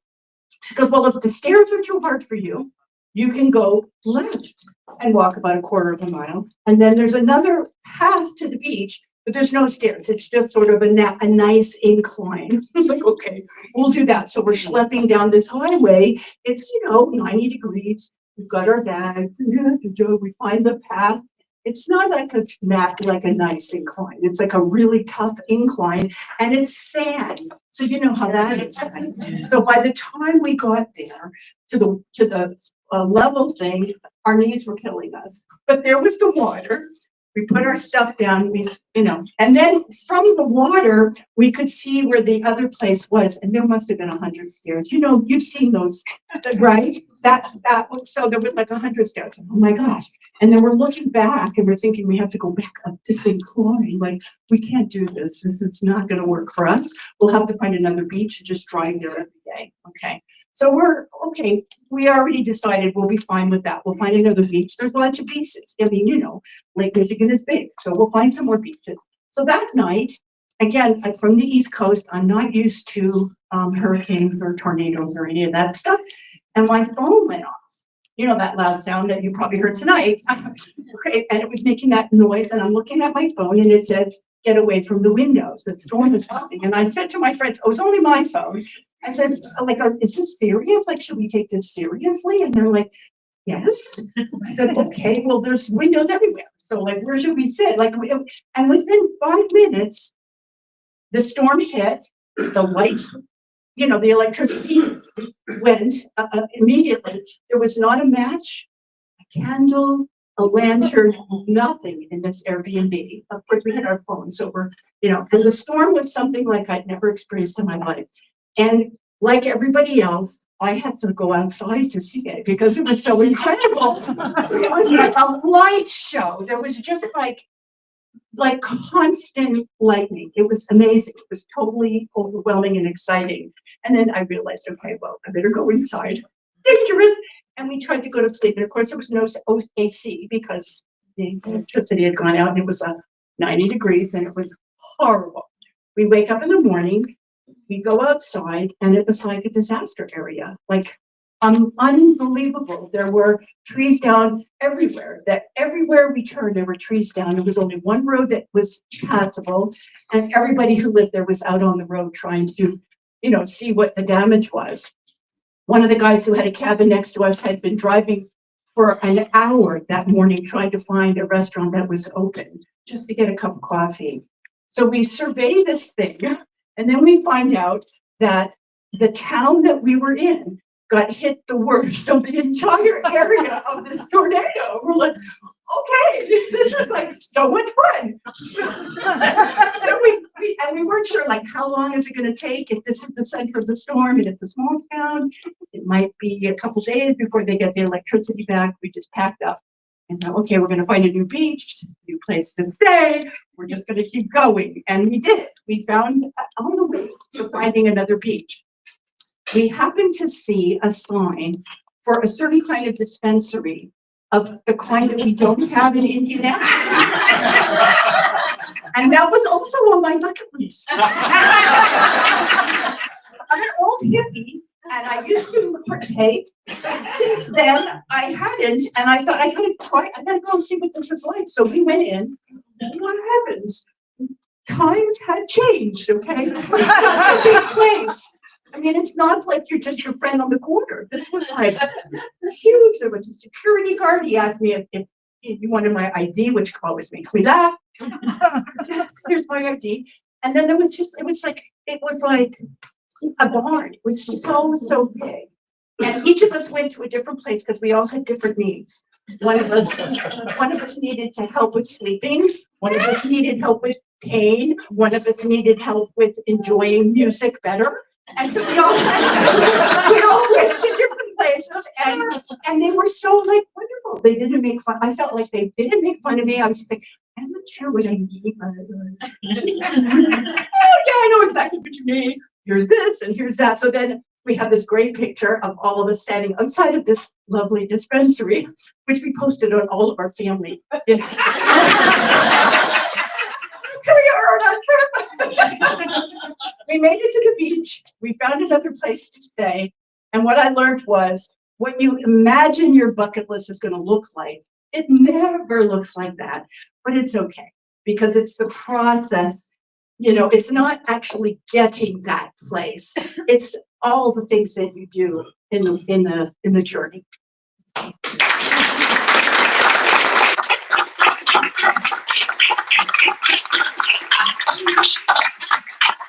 She goes, well, if the stairs are too hard for you, you can go left and walk about a quarter of a mile. And then there's another path to the beach, but there's no stairs. It's just sort of a nice incline. Like, okay, we'll do that. So we're schlepping down this highway. It's, 90 degrees. We've got our bags. We find the path. It's not like a nice incline. It's like a really tough incline and it's sand. So you know how that is, right? So by the time we got there to the level thing, our knees were killing us. But there was the water. We put our stuff down, and then from the water, we could see where the other place was. And there must have been 100 stairs. You've seen those, right? So there was like 100 stairs. Oh my gosh. And then we're looking back and we're thinking we have to go back up this incline. Like, we can't do this. This is not going to work for us. We'll have to find another beach and just drive there every day. Okay. So we're okay. We already decided we'll be fine with that. We'll find another beach. There's lots of beaches. I mean, Lake Michigan is big. So we'll find some more beaches. So that night, again, I'm from the East Coast. I'm not used to hurricanes or tornadoes or any of that stuff. And my phone went off. That loud sound that you probably heard tonight. Okay, and it was making that noise. And I'm looking at my phone and it says, get away from the windows. The storm is coming. And I said to my friends, oh, it's only my phone. I said, is this serious? Like, should we take this seriously? And they're like, yes. I said, okay, well, there's windows everywhere. So where should we sit? And within 5 minutes, the storm hit, the lights, the electricity went immediately. There was not a match, a candle, a lantern, nothing in this Airbnb. Of course, we had our phone. So we're, and the storm was something like I'd never experienced in my life. And like everybody else, I had to go outside to see it because it was so incredible. It was like a light show. There was just like constant lightning. It was amazing. It was totally overwhelming and exciting. And then I realized, okay, well, I better go inside. Dangerous. And we tried to go to sleep. And of course, there was no AC because the electricity had gone out and it was 90 degrees and it was horrible. We wake up in the morning, we go outside and it was like a disaster area. Unbelievable. There were trees down everywhere. Everywhere we turned, there were trees down. There was only one road that was passable, and everybody who lived there was out on the road trying to, see what the damage was. One of the guys who had a cabin next to us had been driving for an hour that morning trying to find a restaurant that was open just to get a cup of coffee. So we survey this thing, and then we find out that the town that we were in got hit the worst of the entire area of this tornado. We're like, okay, this is like so much fun. So we weren't sure how long is it going to take if this is the center of the storm and it's a small town. It might be a couple days before they get the electricity back. We just packed up And thought, okay, we're gonna find a new beach, new place to stay. We're just gonna keep going. And we did. We found on the way to finding another beach. We happened to see a sign for a certain kind of dispensary of the kind that we don't have in Indiana. And that was also on my bucket list. I'm an old hippie and I used to partake, but since then I hadn't, and I thought I gotta go see what this is like. So we went in, and what happens? Times had changed, okay? It's such a big place. I mean, it's not like you're just your friend on the corner. This was like huge. There was a security guard. He asked me if you wanted my ID, which always makes me laugh. Here's my ID. And then it was like a barn. It was so big. And each of us went to a different place because we all had different needs. One of us needed to help with sleeping. One of us needed help with pain. One of us needed help with enjoying music better. And so we all went to different places and they were so like wonderful. They didn't make fun. I felt like they didn't make fun of me. I was just like, I'm not sure what I need. Oh yeah, I know exactly what you need. Here's this and here's that. So then we have this great picture of all of us standing outside of this lovely dispensary, which we posted on all of our family. Here we are on our trip. We made it to the beach. We found another place to stay. And what I learned was what you imagine your bucket list is going to look like, it never looks like that. But it's okay because it's the process. You know, it's not actually getting that place. It's all the things that you do in the journey.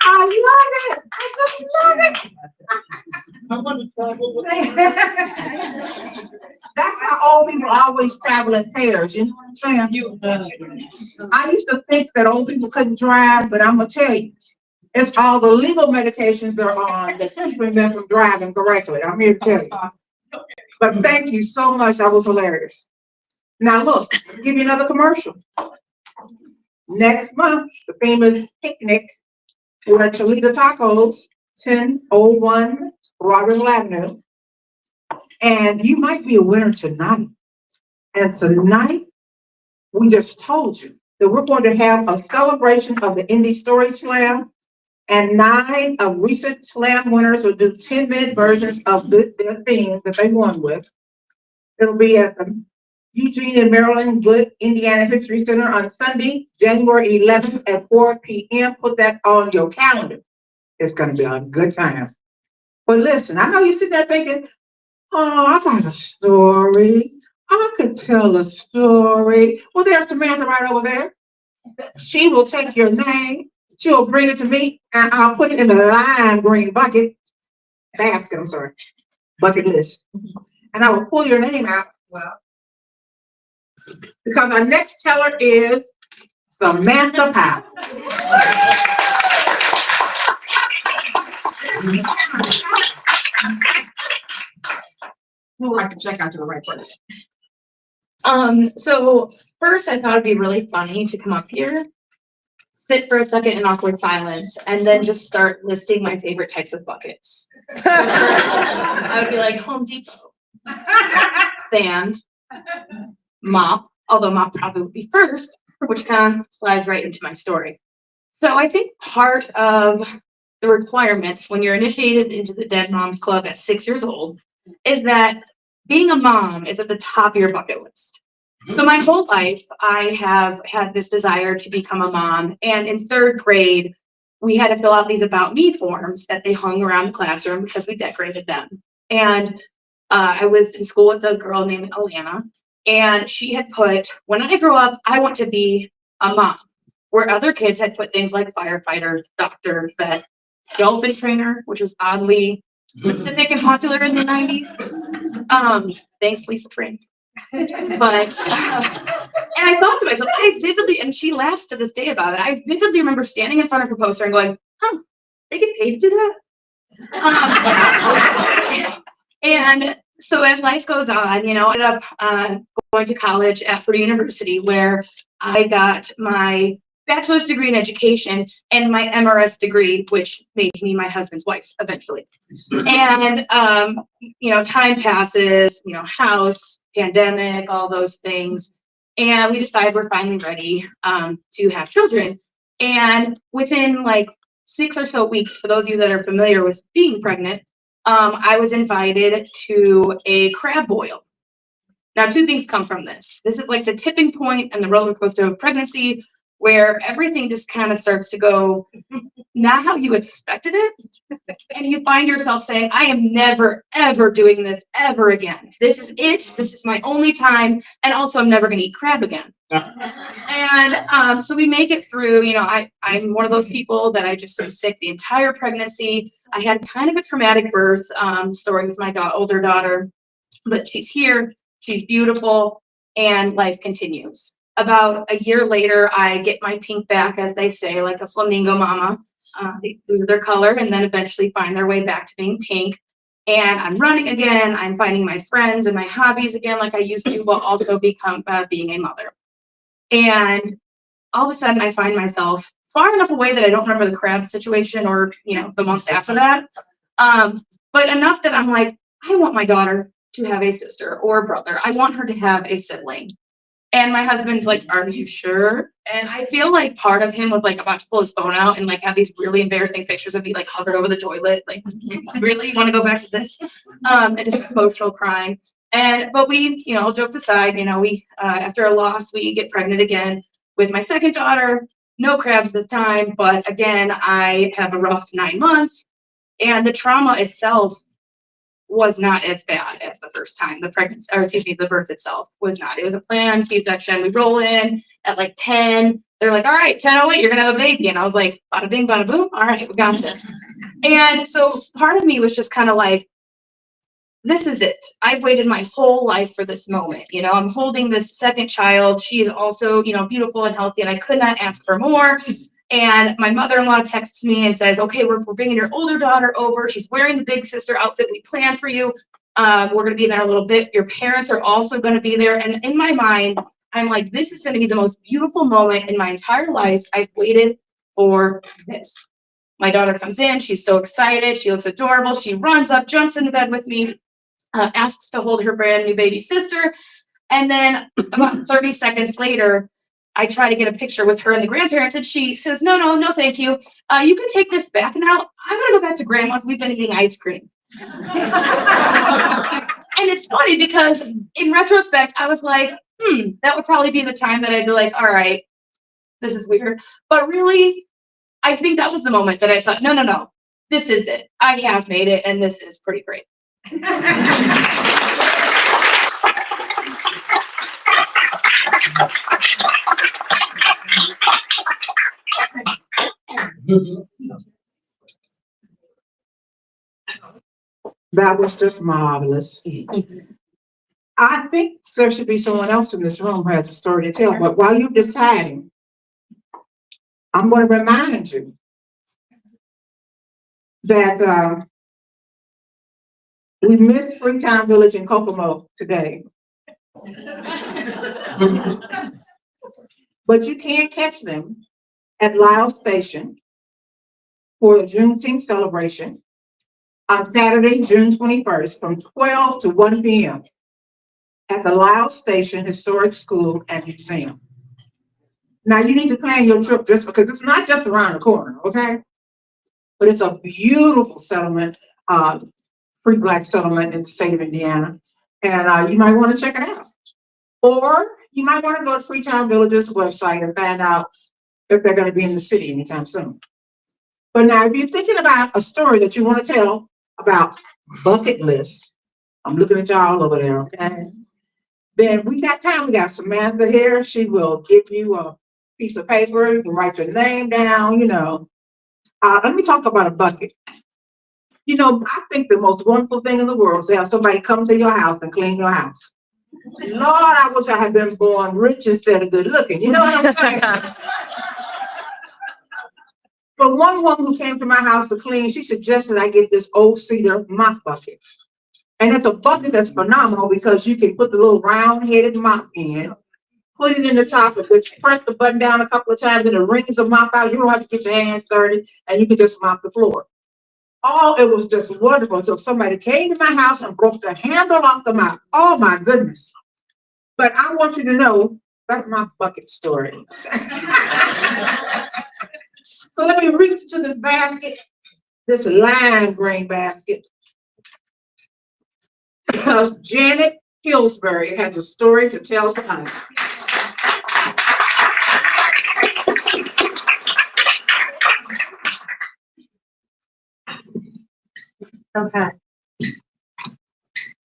I love it. I just love it. That's how old people always travel in pairs. You know what I'm saying? I used to think that old people couldn't drive, but I'm gonna tell you, it's all the legal medications they're on that's keeping them from driving correctly. I'm here to tell you. But thank you so much. That was hilarious. Now look, I'll give you another commercial. Next month, the famous picnic. We're at Cholita Tacos, 1001 Robertville Avenue. And you might be a winner tonight. And tonight, we just told you that we're going to have a celebration of the Indy Story Slam. And 9 of recent slam winners will do 10-minute versions of their theme that they won with. It'll be at the Eugene and Maryland Good Indiana History Center on Sunday, January 11th at 4 p.m. Put that on your calendar. It's going to be a good time. But listen, I know you're sitting there thinking, oh, I got a story. I could tell a story. Well, there's Samantha right over there. She will take your name. She'll bring it to me, and I'll put it in the lime green bucket. Basket, I'm sorry. Bucket list. And I will pull your name out. Well, because our next teller is Samantha Powell. Oh, I can check out to the right place. So first I thought it'd be really funny to come up here, sit for a second in awkward silence, and then just start listing my favorite types of buckets. So first, I would be like Home Depot, sand, mop, although mop probably would be first, which kind of slides right into my story. So I think part of the requirements when you're initiated into the Dead Moms Club at 6 years old is that being a mom is at the top of your bucket list. So my whole life, I have had this desire to become a mom. And in 3rd grade, we had to fill out these About Me forms that they hung around the classroom because we decorated them. And I was in school with a girl named Alana, and she had put, when I grow up, I want to be a mom, where other kids had put things like firefighter, doctor, vet, dolphin trainer, which was oddly specific and popular in the 90s. Thanks, Lisa Frank. But, and I thought to myself, I vividly, and she laughs to this day about it, I vividly remember standing in front of her poster and going, they get paid to do that? And So as life goes on, I ended up going to college at Purdue University, where I got my bachelor's degree in education and my MRS degree, which made me my husband's wife eventually. And time passes, house, pandemic, all those things. And we decided we're finally ready to have children. And within like 6 or so weeks, for those of you that are familiar with being pregnant, I was invited to a crab boil. Now, 2 things come from this. This is like the tipping point and the roller coaster of pregnancy, where everything just kind of starts to go not how you expected it. And you find yourself saying, I am never, ever doing this ever again. This is it. This is my only time. And also, I'm never going to eat crab again. And so we make it through. I'm one of those people that I just am sick the entire pregnancy. I had kind of a traumatic birth story with my older daughter, but she's here. She's beautiful, and life continues. About a year later, I get my pink back, as they say, like a flamingo mama. They lose their color and then eventually find their way back to being pink. And I'm running again. I'm finding my friends and my hobbies again like I used to, but also become being a mother. And all of a sudden, I find myself far enough away that I don't remember the crab situation or, the months after that. But enough that I'm like, I want my daughter to have a sister or a brother. I want her to have a sibling. And my husband's like, are you sure? And I feel like part of him was like about to pull his phone out and like have these really embarrassing pictures of me like hovered over the toilet. Like, really? You want to go back to this? And just emotional crying. But we, all jokes aside, we, after a loss, we get pregnant again with my second daughter. No crabs this time. But again, I have a rough 9 months. And the trauma itself was not as bad as the first time. The birth itself was not. It was a planned C-section. We roll in at like 10. They're like, all right, 10:08, you're gonna have a baby. And I was like, bada bing, bada boom. All right, we got this. And so part of me was just kind of like, this is it. I've waited my whole life for this moment. I'm holding this second child. She is also, beautiful and healthy, and I could not ask for more. And my mother-in-law texts me and says, okay, we're bringing your older daughter over. She's wearing the big sister outfit we planned for you. We're going to be there a little bit. Your parents are also going to be there. And in my mind, I'm like, this is going to be the most beautiful moment in my entire life. I've waited for this. My daughter comes in. She's so excited. She looks adorable. She runs up, jumps into bed with me, asks to hold her brand new baby sister. And then about 30 seconds later, I try to get a picture with her and the grandparents, and she says, no, thank you. You can take this back now. I'm going to go back to grandma's. We've been eating ice cream. And it's funny because in retrospect, I was like, that would probably be the time that I'd be like, all right, this is weird. But really, I think that was the moment that I thought, no, this is it. I have made it, and this is pretty great. That was just marvelous. I think there should be someone else in this room who has a story to tell, but while you're deciding, I'm going to remind you that we missed Freetown Village in Kokomo today. But you can catch them at Lyle Station for the Juneteenth celebration on Saturday, June 21st, from 12 to 1 p.m. at the Lyle Station Historic School and Museum. Now, you need to plan your trip just because it's not just around the corner, okay? But it's a beautiful settlement, free Black settlement in the state of Indiana. And you might want to check it out. Or you might want to go to Freetown Village's website and find out if they're going to be in the city anytime soon. But now, if you're thinking about a story that you want to tell about bucket lists, I'm looking at y'all over there, okay? Then we got time. We got Samantha here. She will give you a piece of paper. You can write your name down, Let me talk about a bucket. I think the most wonderful thing in the world is to have somebody come to your house and clean your house. Lord, I wish I had been born rich instead of good looking. You know what I'm saying? But one woman who came to my house to clean, she suggested I get this old cedar mop bucket. And it's a bucket that's phenomenal because you can put the little round-headed mop in, put it in the top, and just press the button down a couple of times, and it wrings the mop out. You don't have to get your hands dirty, and you can just mop the floor. Oh, it was just wonderful until somebody came to my house and broke the handle off the mop. Oh, my goodness. But I want you to know that's my bucket story. So let me reach into this basket, this lime green basket, because Janet Pillsbury has a story to tell tonight. Okay.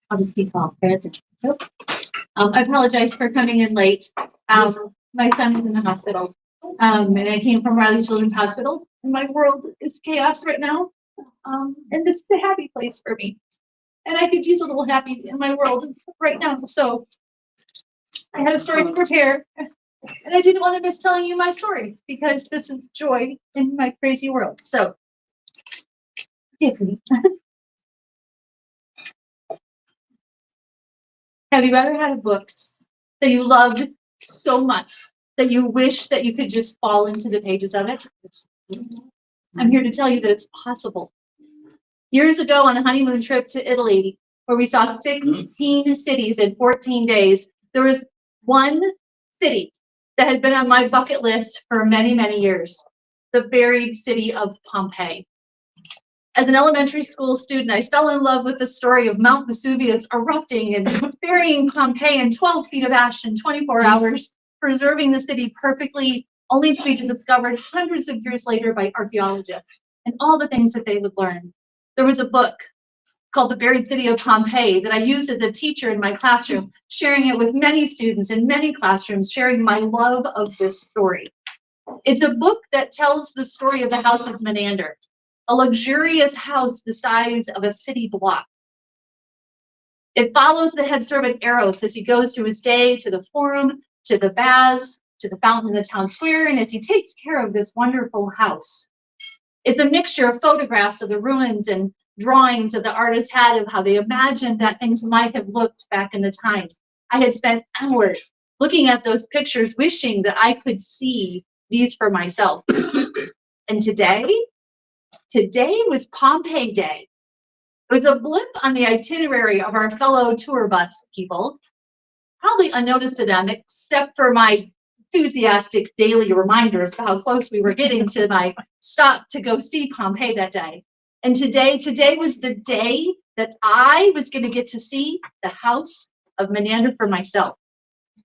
I'll just be tall. Pay attention. Nope. I apologize for coming in late. My son is in the hospital. And I came from Riley Children's Hospital, and my world is chaos right now. And this is a happy place for me. And I could use a little happy in my world right now. So I had a story to prepare. And I didn't want to miss telling you my story because this is joy in my crazy world. So, yeah, pretty. Have you ever had a book that you loved so much that you wish that you could just fall into the pages of it? I'm here to tell you that it's possible. Years ago on a honeymoon trip to Italy, where we saw 16 cities in 14 days, there was one city that had been on my bucket list for many, many years, the buried city of Pompeii. As an elementary school student, I fell in love with the story of Mount Vesuvius erupting and burying Pompeii in 12 feet of ash in 24 hours, preserving the city perfectly, only to be discovered hundreds of years later by archaeologists, and all the things that they would learn. There was a book called The Buried City of Pompeii that I used as a teacher in my classroom, sharing it with many students in many classrooms, sharing my love of this story. It's a book that tells the story of the House of Menander, a luxurious house the size of a city block. It follows the head servant Eros as he goes through his day to the forum, to the baths, to the fountain in the town square, and as he takes care of this wonderful house. It's a mixture of photographs of the ruins and drawings that the artist had of how they imagined that things might have looked back in the time. I had spent hours looking at those pictures, wishing that I could see these for myself. And today was Pompeii Day. It was a blip on the itinerary of our fellow tour bus people, probably unnoticed to them, except for my enthusiastic daily reminders of how close we were getting to my stop to go see Pompeii that day. And today was the day that I was going to get to see the House of Menander for myself.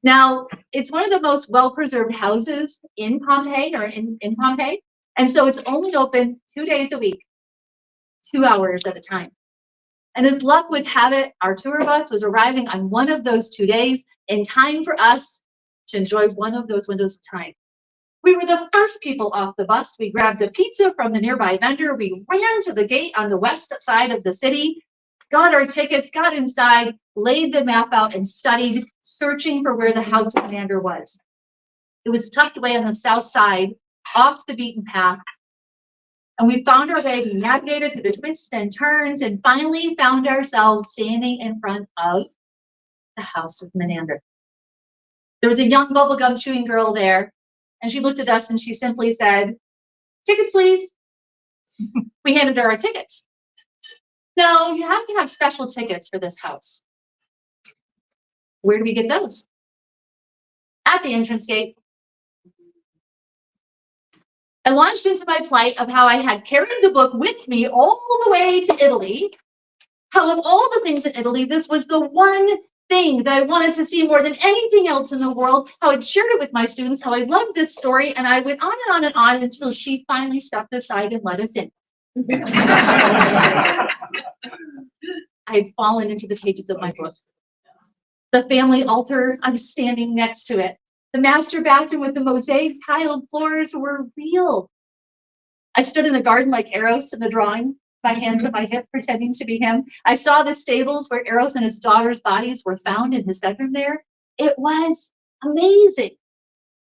Now, it's one of the most well-preserved houses in Pompeii, or in Pompeii. And so it's only open 2 days a week, 2 hours at a time. And as luck would have it, our tour bus was arriving on one of those 2 days in time for us to enjoy one of those windows of time. We were the first people off the bus. We grabbed a pizza from the nearby vendor. We ran to the gate on the west side of the city, got our tickets, got inside, laid the map out, and studied, searching for where the House of Menander was. It was tucked away on the south side, off the beaten path. And we found our way, we navigated through the twists and turns, and finally found ourselves standing in front of the House of Menander. There was a young bubblegum chewing girl there, and she looked at us and she simply said, "Tickets, please." We handed her our tickets. No, you have to have special tickets for this house. Where do we get those? At the entrance gate. I launched into my plight of how I had carried the book with me all the way to Italy. How of all the things in Italy, this was the one thing that I wanted to see more than anything else in the world. How I'd shared it with my students, how I loved this story, and I went on and on and on until she finally stepped aside and let us in. I had fallen into the pages of my book. The family altar, I was standing next to it. The master bathroom with the mosaic tiled floors were real. I stood in the garden like Eros in the drawing, my hands at my hip, pretending to be him. I saw the stables where Eros and his daughter's bodies were found in his bedroom there. It was amazing.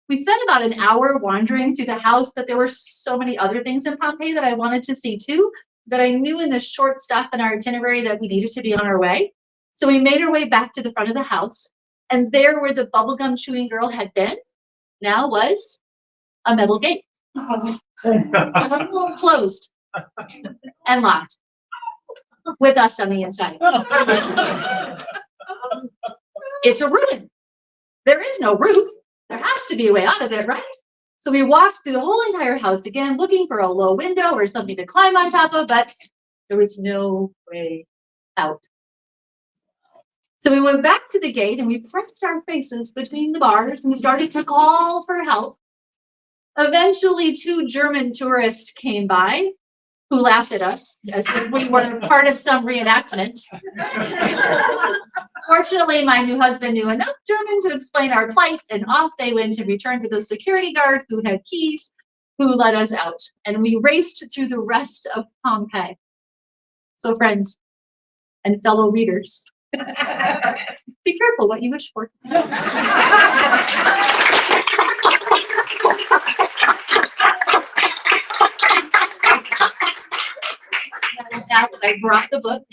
We spent about an hour wandering through the house, but there were so many other things in Pompeii that I wanted to see too, that I knew in the short stop in our itinerary that we needed to be on our way. So we made our way back to the front of the house, and there where the bubblegum chewing girl had been, now was a metal gate. Closed and locked with us on the inside. It's a ruin. There is no roof. There has to be a way out of it, right? So we walked through the whole entire house again, looking for a low window or something to climb on top of, but there was no way out. So we went back to the gate and we pressed our faces between the bars and we started to call for help. Eventually, 2 German tourists came by who laughed at us as if we were part of some reenactment. Fortunately, my new husband knew enough German to explain our plight, and off they went to return to the security guard who had keys, who let us out. And we raced through the rest of Pompeii. So friends and fellow readers, be careful what you wish for. I brought the book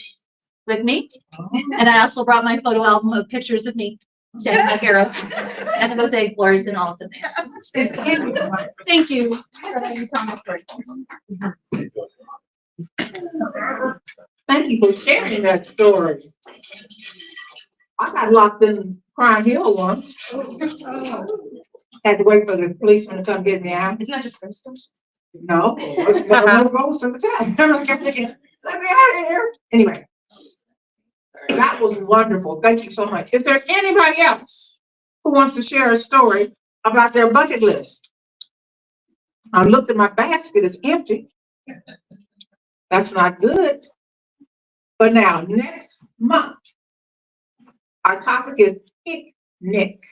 with me, and I also brought my photo album of pictures of me standing like arrows and the mosaic floors and all of them. Thank you for letting me tell my story. Thank you for sharing that story. I got locked in Crime Hill once. Had to wait for the policeman to come get me out. Isn't that just ghost stories? No, it's one most of the time. I kept thinking, let me out of here. Anyway, that was wonderful. Thank you so much. Is there anybody else who wants to share a story about their bucket list? I looked at my basket, it's empty. That's not good. But now, next month, our topic is picnic.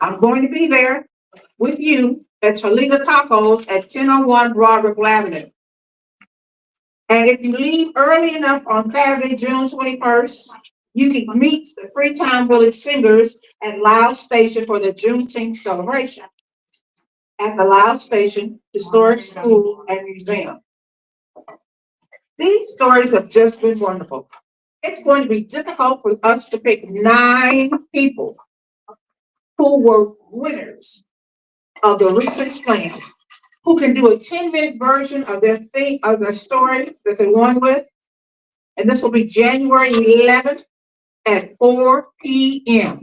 I'm going to be there with you at Cholita Tacos at 1001 Broadway Avenue. And if you leave early enough on Saturday, June 21st, you can meet the Freetown Village Singers at Loud Station for the Juneteenth celebration. At the Loud Station Historic School and Museum. These stories have just been wonderful. It's going to be difficult for us to pick 9 people who were winners of the recent plans, who can do a 10-minute version of their thing, of their story that they won with. And this will be January 11th at 4 p.m.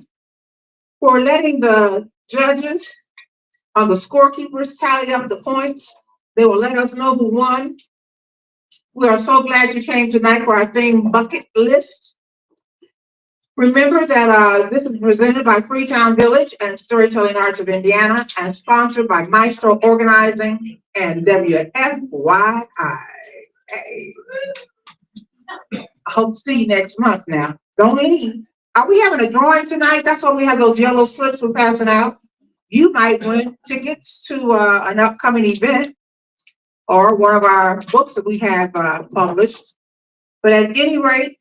We're letting the judges or the scorekeepers tally up the points. They will let us know who won. We are so glad you came tonight for our theme bucket list. Remember that this is presented by Freetown Village and Storytelling Arts of Indiana and sponsored by Maestro Organizing and WFYI. Hey. I hope to see you next month now. Don't leave. Are we having a drawing tonight? That's why we have those yellow slips we're passing out. You might win tickets to an upcoming event or one of our books that we have published. But at any rate,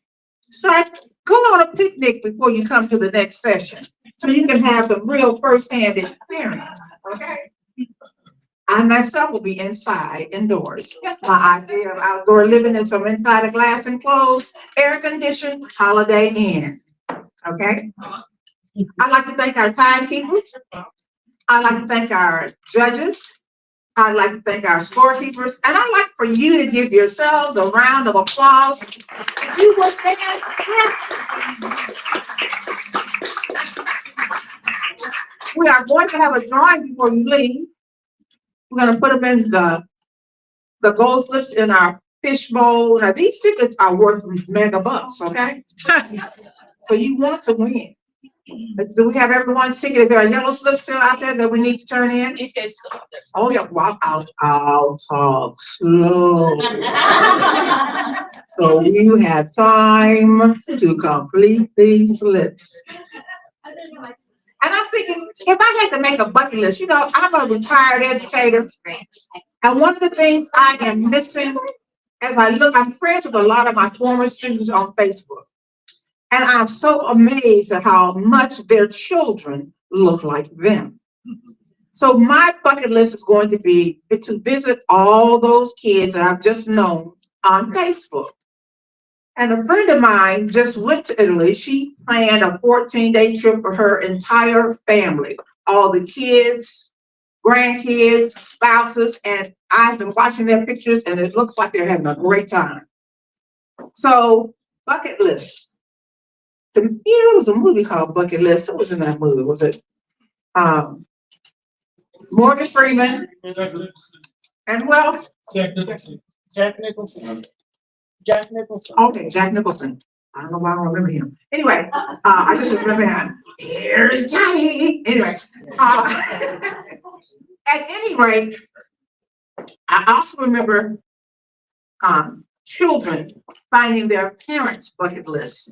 go on a picnic before you come to the next session so you can have some real firsthand experience, okay? I myself will be indoors. My idea of outdoor living is from inside a glass enclosed, air-conditioned Holiday Inn, okay? I'd like to thank our timekeepers. I'd like to thank our judges. I'd like to thank our scorekeepers. And I'd like for you to give yourselves a round of applause. You were fantastic. We are going to have a drawing before you leave. We're going to put them in the gold slips in our fish bowl. Now, these tickets are worth mega bucks, okay? So you want to win. Do we have everyone's ticket? Is there a yellow slip still out there that we need to turn in? These guys still out there. Oh, yeah. Well, I'll talk slow. So you have time to complete these slips. And I'm thinking, if I had to make a bucket list, you know, I'm a retired educator. And one of the things I am missing as I look, I'm friends with a lot of my former students on Facebook. And I'm so amazed at how much their children look like them. So my bucket list is going to be to visit all those kids that I've just known on Facebook. And a friend of mine just went to Italy. She planned a 14-day trip for her entire family, all the kids, grandkids, spouses, and I've been watching their pictures and it looks like they're having a great time. So, bucket list. There was a movie called Bucket List. Who was in that movie? Was it Morgan Freeman? And who else? Jack Nicholson. Jack Nicholson. Jack Nicholson. Okay, Jack Nicholson. I don't know why I don't remember him. Anyway, I just remember him. Here's Johnny. Anyway, at any rate, I also remember children finding their parents' bucket lists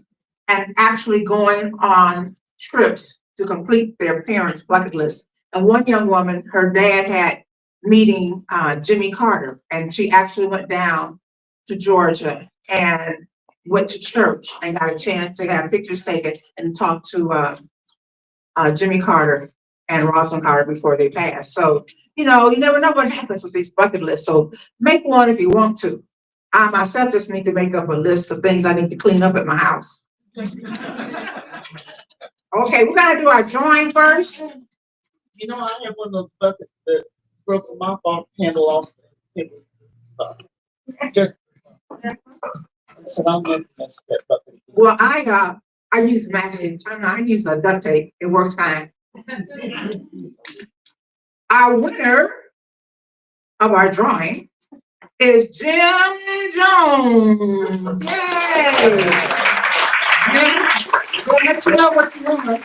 and actually going on trips to complete their parents' bucket list. And one young woman, her dad had meeting Jimmy Carter, and she actually went down to Georgia and went to church and got a chance to have pictures taken and talk to Jimmy Carter and Rosalind Carter before they passed. So, you never know what happens with these bucket lists. So make one if you want to. I myself just need to make up a list of things I need to clean up at my house. Okay, we gotta do our drawing first. I have one of those buckets that broke the mop off handle off. Just. So I'm gonna mess with that bucket. Well, I use masking. I use a duct tape. It works fine. Our winner of our drawing is Jim Jones. Yay! Jim, we'll let you know what you want.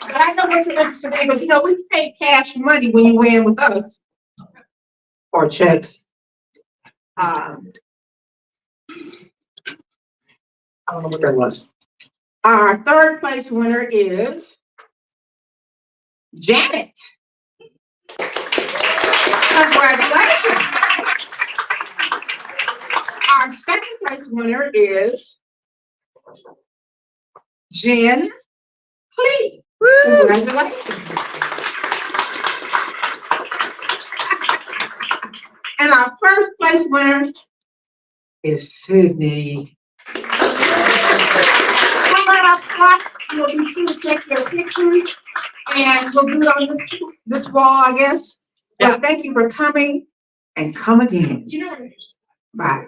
But I know what you're interested in, but we pay cash money when you win with us. Or checks. I don't know what that was. Our third place winner is Janet. Congratulations. Our second place winner is Jen Clee. Congratulations. And our first place winner is Sydney. Come on up front. We'll be sure to take your pictures and we'll do it on this wall, I guess. But thank you for coming and come again. Bye.